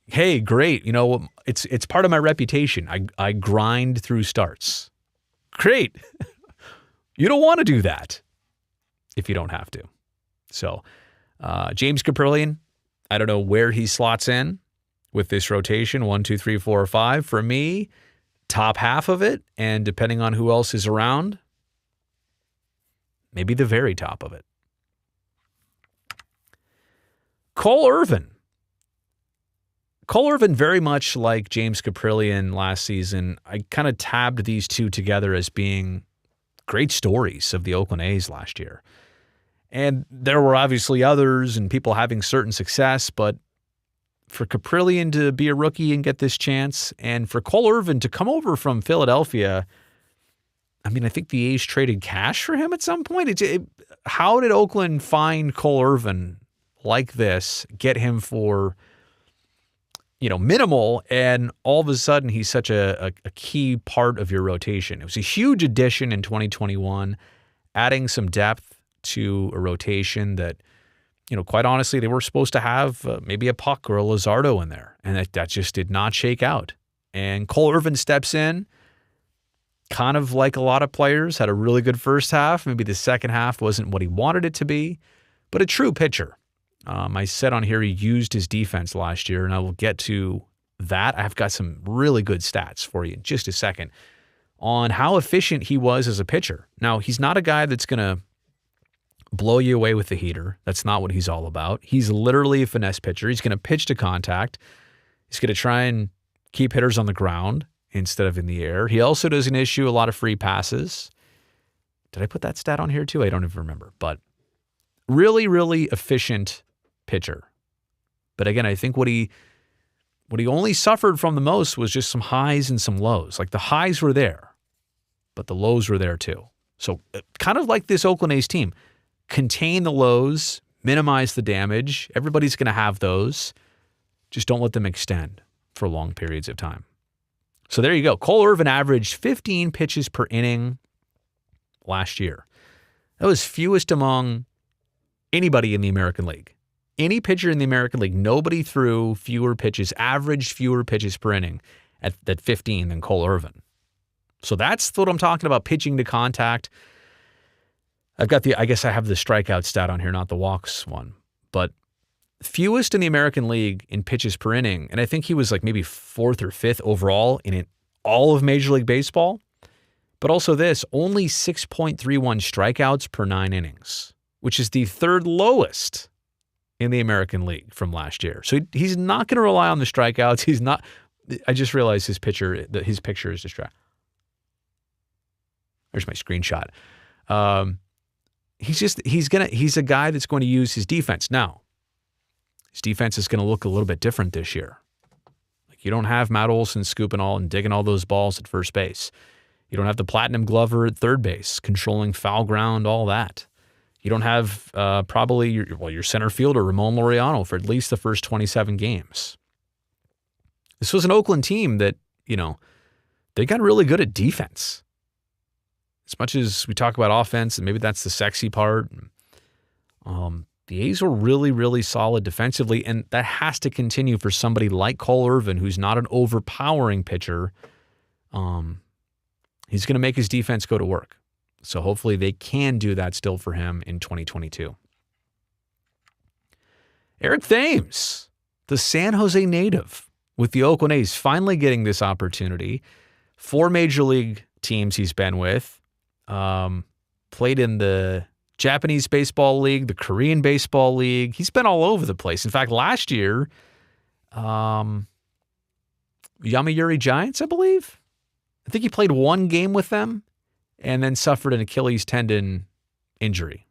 hey, great. It's part of my reputation. I grind through starts. Great. You don't want to do that if you don't have to. So James Kaprielian, I don't know where he slots in with this rotation, 1, 2, 3, 4, or 5. For me, top half of it, and depending on who else is around, maybe the very top of it. Cole Irvin. Cole Irvin, very much like James Kaprielian last season, I kind of tabbed these two together as being great stories of the Oakland A's last year. And there were obviously others and people having certain success, but for Kaprielian to be a rookie and get this chance, and for Cole Irvin to come over from Philadelphia, I think the A's traded cash for him at some point. How did Oakland find Cole Irvin like this, get him for minimal, and all of a sudden he's such a key part of your rotation? It was a huge addition in 2021, adding some depth to a rotation that quite honestly, they were supposed to have maybe a Puck or a Luzardo in there, and that just did not shake out. And Cole Irvin steps in, kind of like a lot of players, had a really good first half. Maybe the second half wasn't what he wanted it to be, but a true pitcher. I said on here he used his defense last year, and I will get to that. I've got some really good stats for you in just a second on how efficient he was as a pitcher. Now, he's not a guy that's going to blow you away with the heater. That's not what he's all about. He's literally a finesse pitcher. He's going to pitch to contact. He's going to try and keep hitters on the ground instead of in the air. He also doesn't issue a lot of free passes. Did I put that stat on here too? I don't even remember. But really, really efficient pitcher. But again, I think what he only suffered from the most was just some highs and some lows. Like the highs were there, but the lows were there too. So kind of like this Oakland A's team. Contain the lows, minimize the damage. Everybody's going to have those. Just don't let them extend for long periods of time. So there you go. Cole Irvin averaged 15 pitches per inning last year. That was fewest among anybody in the American League. Any pitcher in the American League, nobody threw fewer pitches, averaged fewer pitches per inning at 15 than Cole Irvin. So that's what I'm talking about, pitching to contact. I guess I have the strikeout stat on here, not the walks one, but fewest in the American League in pitches per inning. And I think he was like maybe 4th or 5th overall in all of Major League Baseball. But also this, only 6.31 strikeouts per 9 innings, which is the 3rd lowest in the American League from last year. So he's not going to rely on the strikeouts. He's not. I just realized his picture is distracting. There's my screenshot. He's a guy that's going to use his defense. Now, his defense is going to look a little bit different this year. Like you don't have Matt Olson scooping all and digging all those balls at first base. You don't have the Platinum Glover at third base, controlling foul ground, all that. You don't have probably your center fielder, Ramon Laureano, for at least the first 27 games. This was an Oakland team that, they got really good at defense. As much as we talk about offense, and maybe that's the sexy part, the A's were really, really solid defensively, and that has to continue for somebody like Cole Irvin, who's not an overpowering pitcher. He's going to make his defense go to work. So hopefully they can do that still for him in 2022. Eric Thames, the San Jose native with the Oakland A's, finally getting this opportunity. 4 major league teams he's been with. Played in the Japanese Baseball League, the Korean Baseball League. He's been all over the place. In fact, last year, Yomiuri Giants, I believe. I think he played 1 game with them and then suffered an Achilles tendon injury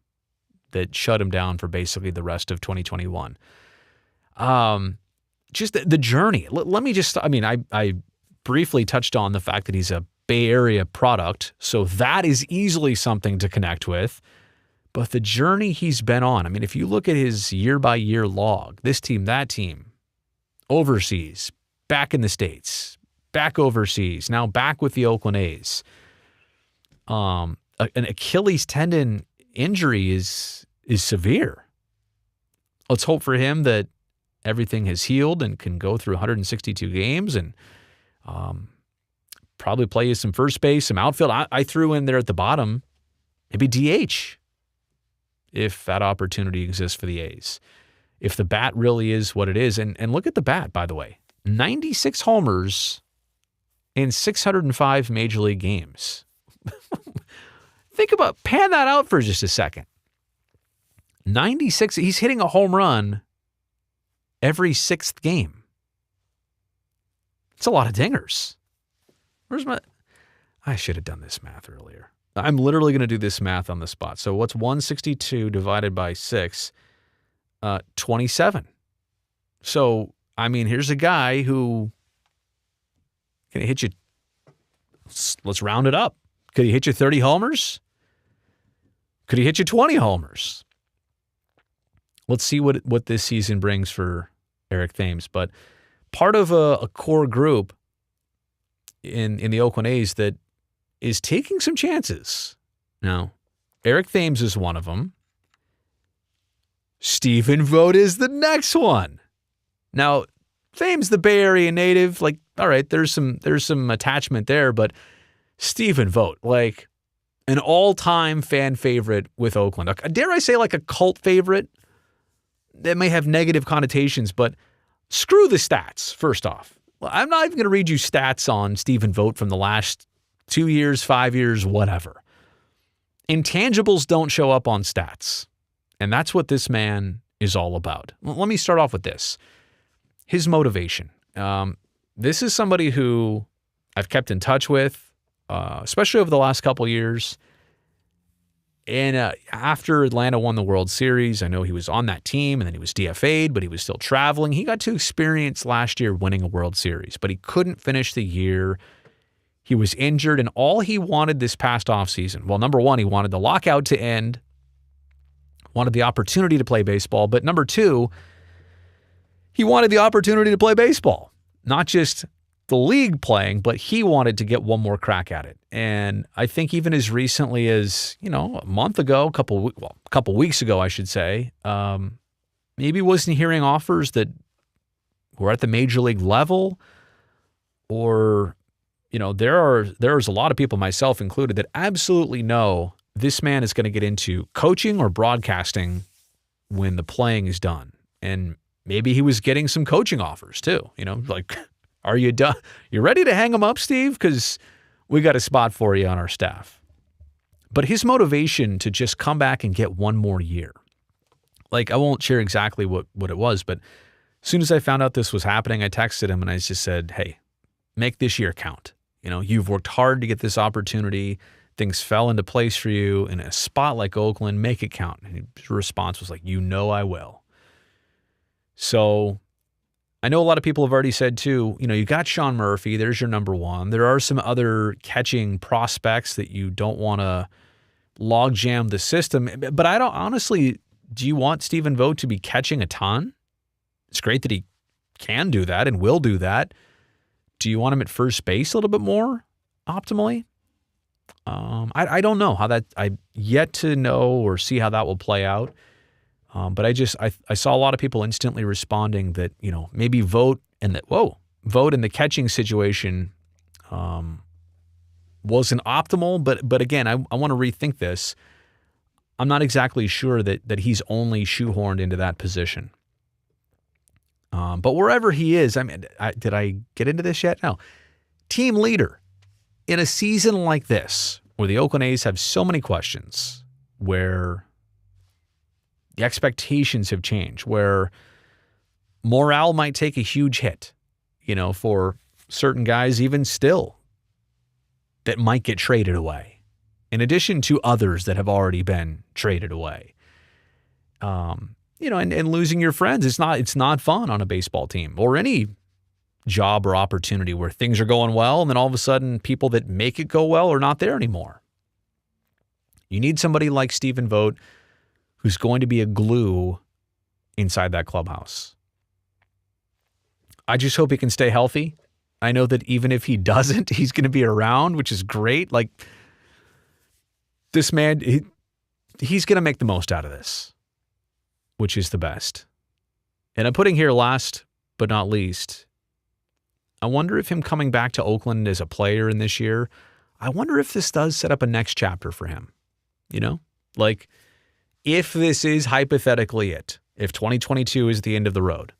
that shut him down for basically the rest of 2021. Just the journey. Let me just, I briefly touched on the fact that he's a Bay Area product, so that is easily something to connect with. But the journey he's been on, if you look at his year-by-year log, this team, that team, overseas, back in the States, back overseas, now back with the Oakland A's. An Achilles tendon injury is severe. Let's hope for him that everything has healed and can go through 162 games and probably play you some first base, some outfield. I threw in there at the bottom, maybe DH, if that opportunity exists for the A's. If the bat really is what it is. And look at the bat, by the way. 96 homers in 605 Major League games. Pan that out for just a second. 96, he's hitting a home run every 6th game. It's a lot of dingers. I should have done this math earlier. I'm literally going to do this math on the spot. So what's 162 divided by 6? 27. So, here's a guy who can hit you. Let's round it up. Could he hit you 30 homers? Could he hit you 20 homers? Let's see what this season brings for Eric Thames. But part of a core group in the Oakland A's that is taking some chances. Now, Eric Thames is one of them. Stephen Vogt is the next one. Now, Thames, the Bay Area native, like, all right, there's some attachment there, but Stephen Vogt, like an all-time fan favorite with Oakland. Dare I say like a cult favorite? That may have negative connotations, but screw the stats, first off. I'm not even going to read you stats on Stephen Vogt from the last 2 years, 5 years, whatever. Intangibles don't show up on stats. And that's what this man is all about. Well, let me start off with this. His motivation. This is somebody who I've kept in touch with, especially over the last couple of years. And after Atlanta won the World Series, I know he was on that team and then he was DFA'd, but he was still traveling. He got to experience last year winning a World Series, but he couldn't finish the year. He was injured, and all he wanted this past offseason, well, number one, he wanted the lockout to end, wanted the opportunity to play baseball, but number two, he wanted the opportunity to play baseball. Not just the league playing, but he wanted to get one more crack at it. And I think even as recently as, a month ago, a couple weeks ago, I should say, maybe wasn't hearing offers that were at the major league level, or, there's a lot of people, myself included, that absolutely know this man is going to get into coaching or broadcasting when the playing is done. And maybe he was getting some coaching offers too, like, are you done? You ready to hang him up, Steve? Because we got a spot for you on our staff. But his motivation to just come back and get one more year, like, I won't share exactly what it was, but as soon as I found out this was happening, I texted him and I just said, hey, make this year count. You've worked hard to get this opportunity. Things fell into place for you in a spot like Oakland. Make it count. And his response was like, I will. So I know a lot of people have already said too, you got Sean Murphy, there's your number one. There are some other catching prospects that you don't want to logjam the system. But I don't, honestly, do you want Stephen Vogt to be catching a ton? It's great that he can do that and will do that. Do you want him at first base a little bit more optimally? I don't know how that, I yet to know or see how that will play out. But I saw a lot of people instantly responding that, maybe Vogt in the catching situation wasn't optimal. But again, I want to rethink this. I'm not exactly sure that he's only shoehorned into that position. But wherever he is, did I get into this yet? No. Team leader in a season like this, where the Oakland A's have so many questions, where the expectations have changed, where morale might take a huge hit, for certain guys even still that might get traded away, in addition to others that have already been traded away. And losing your friends, it's not fun on a baseball team or any job or opportunity where things are going well and then all of a sudden people that make it go well are not there anymore. You need somebody like Stephen Vogt who's going to be a glue inside that clubhouse. I just hope he can stay healthy. I know that even if he doesn't, he's going to be around, which is great. Like, this man, he's going to make the most out of this, which is the best. And I'm putting here last but not least, I wonder if him coming back to Oakland as a player in this year, I wonder if this does set up a next chapter for him. Like, if this is hypothetically it, if 2022 is the end of the road,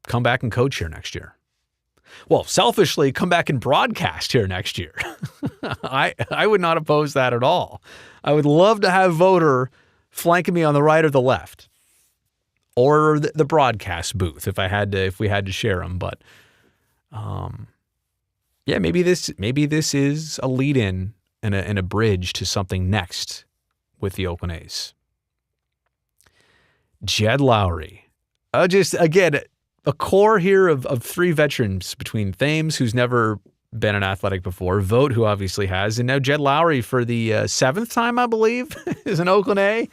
come back and coach here next year. Well, selfishly, come back and broadcast here next year. I would not oppose that at all. I would love to have Voter flanking me on the right or the left, or the broadcast booth if we had to share them. But yeah, maybe this is a lead-in and a bridge to something next with the Oakland A's. Jed Lowrie, just again, a core here of three veterans between Thames, who's never been an Athletic before, Vogt, who obviously has, and now Jed Lowrie for the seventh time, I believe, is an Oakland A.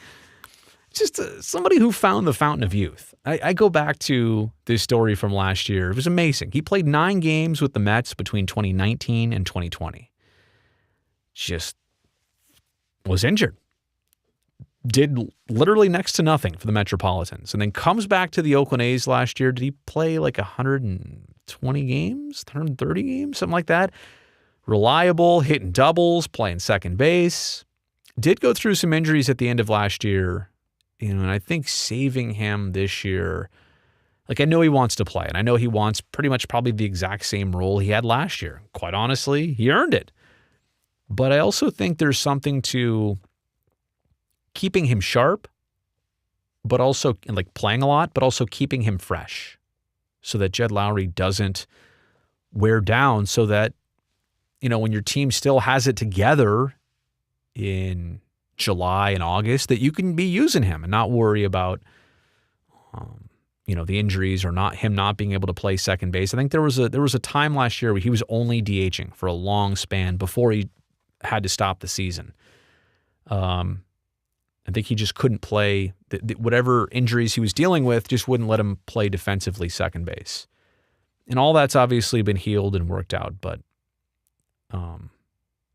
Just somebody who found the fountain of youth. I go back to this story from last year. It was amazing. He played 9 games with the Mets between 2019 and 2020. Just was injured. did literally next to nothing for the Metropolitans, and then comes back to the Oakland A's last year. Did he play like 120 games, 130 games, something like that? Reliable, hitting doubles, playing second base. Did go through some injuries at the end of last year, and I think saving him this year, like I know he wants to play, and I know he wants pretty much probably the exact same role he had last year. Quite honestly, he earned it. But I also think there's something to keeping him sharp, but also like playing a lot, but also keeping him fresh so that Jed Lowrie doesn't wear down, so that, when your team still has it together in July and August, that you can be using him and not worry about, the injuries or not being able to play second base. I think there was a time last year where he was only DHing for a long span before he had to stop the season. I think he just couldn't play. Whatever injuries he was dealing with just wouldn't let him play defensively second base. And all that's obviously been healed and worked out. But,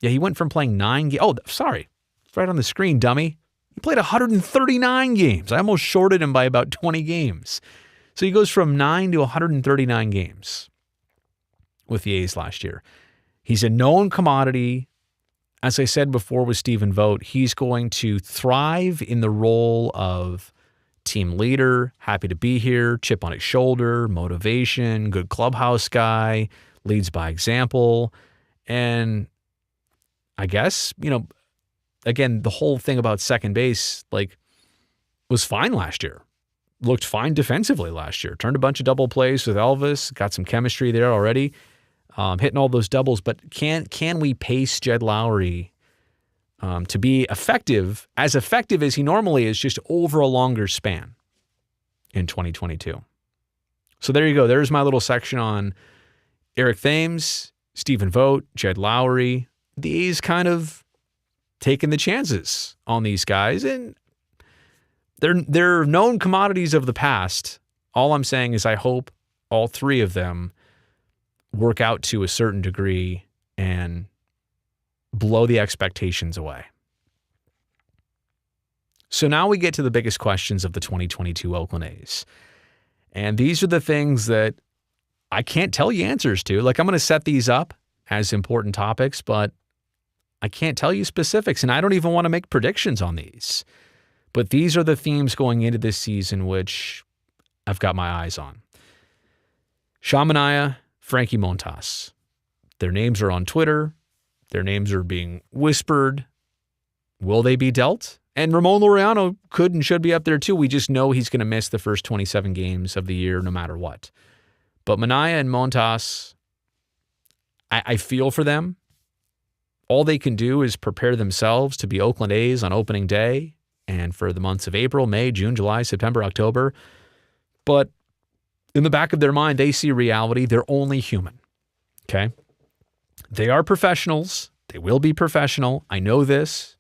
he went from playing 9 games. Oh, sorry. It's right on the screen, dummy. He played 139 games. I almost shorted him by about 20 games. So he goes from 9 to 139 games with the A's last year. He's a known commodity. As I said before with Stephen Vogt, he's going to thrive in the role of team leader, happy to be here, chip on his shoulder, motivation, good clubhouse guy, leads by example. And I guess, again, the whole thing about second base, was fine last year. Looked fine defensively last year. Turned a bunch of double plays with Elvis, got some chemistry there already. Hitting all those doubles, but can we pace Jed Lowrie to be effective as he normally is, just over a longer span in 2022? So there you go. There's my little section on Eric Thames, Stephen Vogt, Jed Lowrie. The A's kind of taking the chances on these guys, and they're known commodities of the past. All I'm saying is I hope all three of them work out to a certain degree and blow the expectations away. So now we get to the biggest questions of the 2022 Oakland A's. And these are the things that I can't tell you answers to. I'm going to set these up as important topics, but I can't tell you specifics, and I don't even want to make predictions on these. But these are the themes going into this season, which I've got my eyes on. Sean Manaea, Frankie Montas. Their names are on Twitter. Their names are being whispered. Will they be dealt? And Ramon Laureano could and should be up there too. We just know he's going to miss the first 27 games of the year no matter what. But Manaea and Montas, I feel for them. All they can do is prepare themselves to be Oakland A's on opening day and for the months of April, May, June, July, September, October. But in the back of their mind, they see reality. They're only human. Okay? They are professionals. They will be professional. I know this.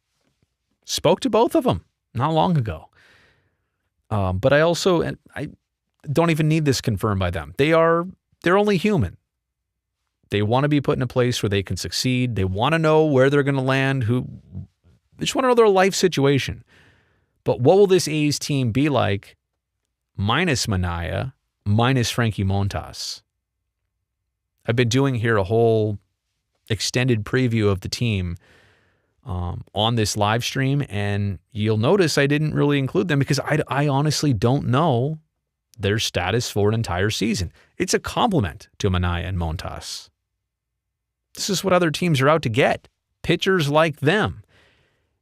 Spoke to both of them not long ago. But I don't even need this confirmed by them. They're only human. They want to be put in a place where they can succeed. They want to know where they're going to land. They just want to know their life situation. But what will this A's team be like minus Manaea, minus Frankie Montas? I've been doing here a whole extended preview of the team on this live stream, and you'll notice I didn't really include them because I honestly don't know their status for an entire season. It's a compliment to Manaea and Montas. This is what other teams are out to get, pitchers like them.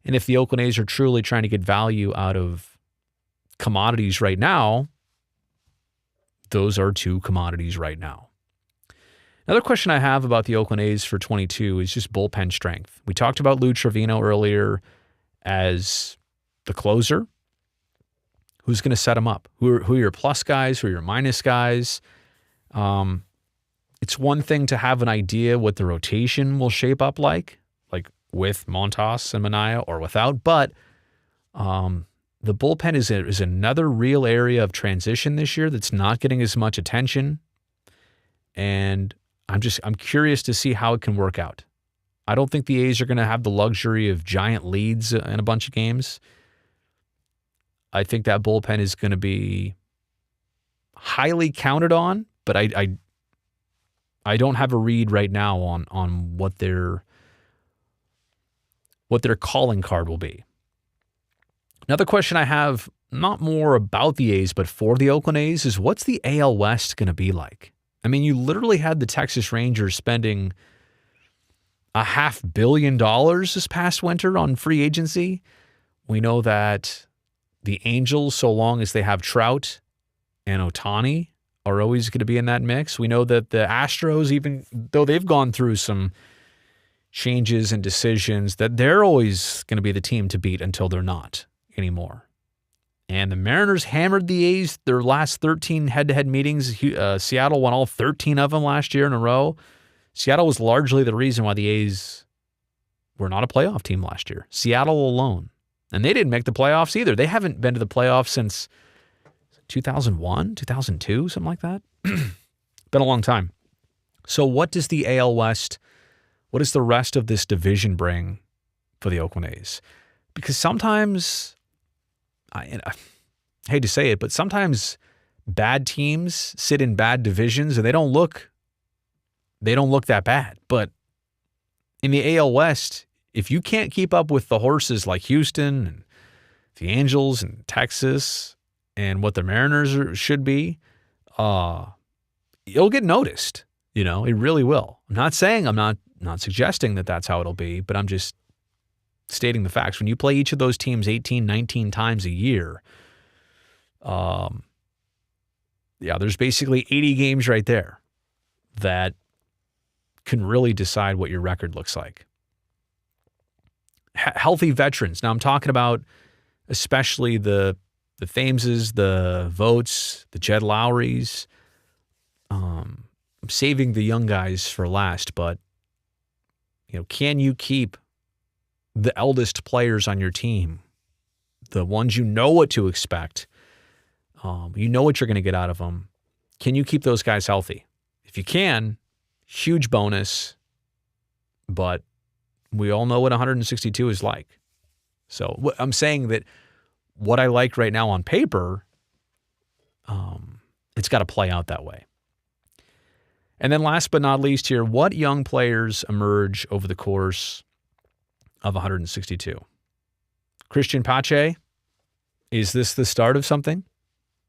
And if the Oakland A's are truly trying to get value out of commodities right now, those are two commodities right now. Another question I have about the Oakland A's for 22 is just bullpen strength. We talked about Lou Trivino earlier as the closer. Who's going to set him up? Who are your plus guys? Who are your minus guys? It's one thing to have an idea what the rotation will shape up like with Montas and Manaea or without, but the bullpen is another real area of transition this year that's not getting as much attention, and I'm curious to see how it can work out. I don't think the A's are going to have the luxury of giant leads in a bunch of games. I think that bullpen is going to be highly counted on, but I don't have a read right now on what their calling card will be. Another question I have, not more about the A's, but for the Oakland A's, is what's the AL West going to be like? I mean, you literally had the Texas Rangers spending $500 million this past winter on free agency. We know that the Angels, so long as they have Trout and Ohtani, are always going to be in that mix. We know that the Astros, even though they've gone through some changes and decisions, that they're always going to be the team to beat until they're not anymore. And the Mariners hammered the A's their last 13 head-to-head meetings. Seattle won all 13 of them last year in a row. Seattle was largely the reason why the A's were not a playoff team last year. Seattle alone. And they didn't make the playoffs either. They haven't been to the playoffs since 2001, 2002, something like that. Been a long time. So what does the AL West, what does the rest of this division bring for the Oakland A's? Because sometimes, I hate to say it, but sometimes bad teams sit in bad divisions and they don't look that bad. But in the AL West, if you can't keep up with the horses like Houston and the Angels and Texas and what the Mariners should be, you'll get noticed. You know, it really will. I'm not saying, I'm not suggesting that that's how it'll be, but I'm just stating the facts. When you play each of those teams 18, 19 times a year, there's basically 80 games right there that can really decide what your record looks like. Healthy veterans. Now I'm talking about especially the Thameses, the Vogts, the Jed Lowries. I'm saving the young guys for last, but can you keep the eldest players on your team, the ones you know what to expect, you know what you're going to get out of them? Can you keep those guys healthy? If you can, huge bonus, but we all know what 162 is like. So I'm saying that what I like right now on paper, it's got to play out that way. And then last but not least here, what young players emerge over the course of 162? Christian Pache, is this the start of something?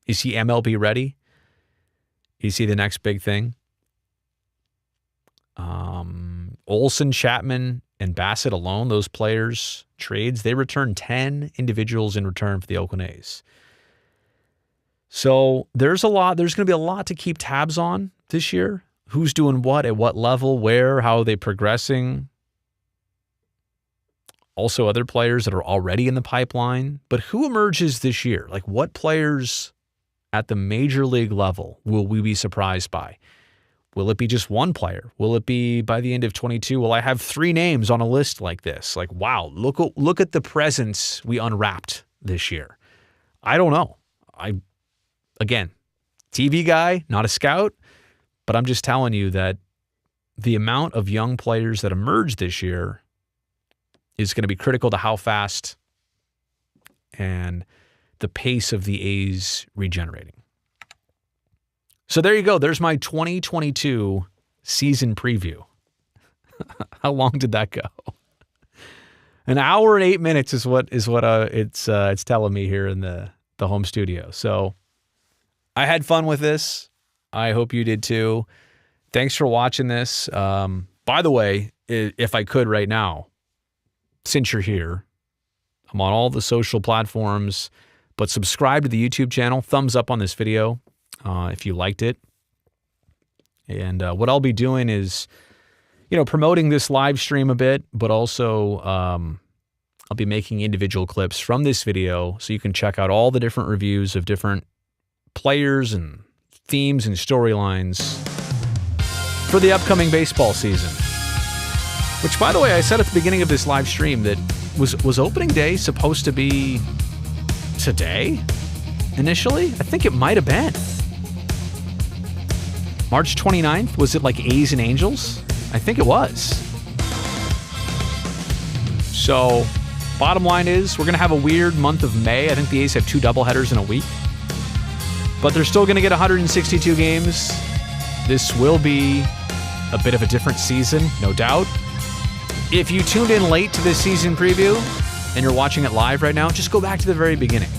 Is he MLB ready? Is he the next big thing? Olsen, Chapman, and Bassett alone, those players, trades, they returned 10 individuals in return for the Oakland A's. So there's going to be a lot to keep tabs on this year. Who's doing what, at what level, where, how are they progressing? Also other players that are already in the pipeline. But who emerges this year? Like what players at the major league level will we be surprised by? Will it be just one player? Will it be by the end of 22? Will I have 3 names on a list like this? Like, wow, look at the presents we unwrapped this year. I don't know. Again, TV guy, not a scout, but I'm just telling you that the amount of young players that emerge this year is going to be critical to how fast and the pace of the A's regenerating. So there you go. There's my 2022 season preview. How long did that go? An hour and 8 minutes is what it's telling me here in the home studio. So I had fun with this. I hope you did too. Thanks for watching this. By the way, if I could right now, since you're here, I'm on all the social platforms, but subscribe to the YouTube channel. Thumbs up on this video if you liked it. And what I'll be doing is, promoting this live stream a bit, but also I'll be making individual clips from this video so you can check out all the different reviews of different players and themes and storylines for the upcoming baseball season. Which, by the way, I said at the beginning of this live stream that was opening day supposed to be today initially? I think it might have been. March 29th? Was it like A's and Angels? I think it was. So, Bottom line is, we're going to have a weird month of May. I think the A's have 2 doubleheaders in a week. But they're still going to get 162 games. This will be a bit of a different season, no doubt. If you tuned in late to this season preview and you're watching it live right now, just go back to the very beginning.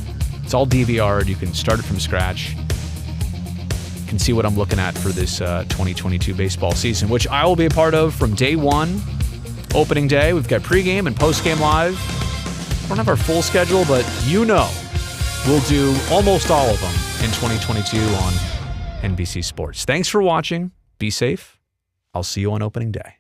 It's all DVR'd. You can start it from scratch. You can see what I'm looking at for this 2022 baseball season, which I will be a part of from day one, opening day. We've got pregame and postgame live. I don't have our full schedule, but we'll do almost all of them in 2022 on NBC Sports. Thanks for watching. Be safe. I'll see you on opening day.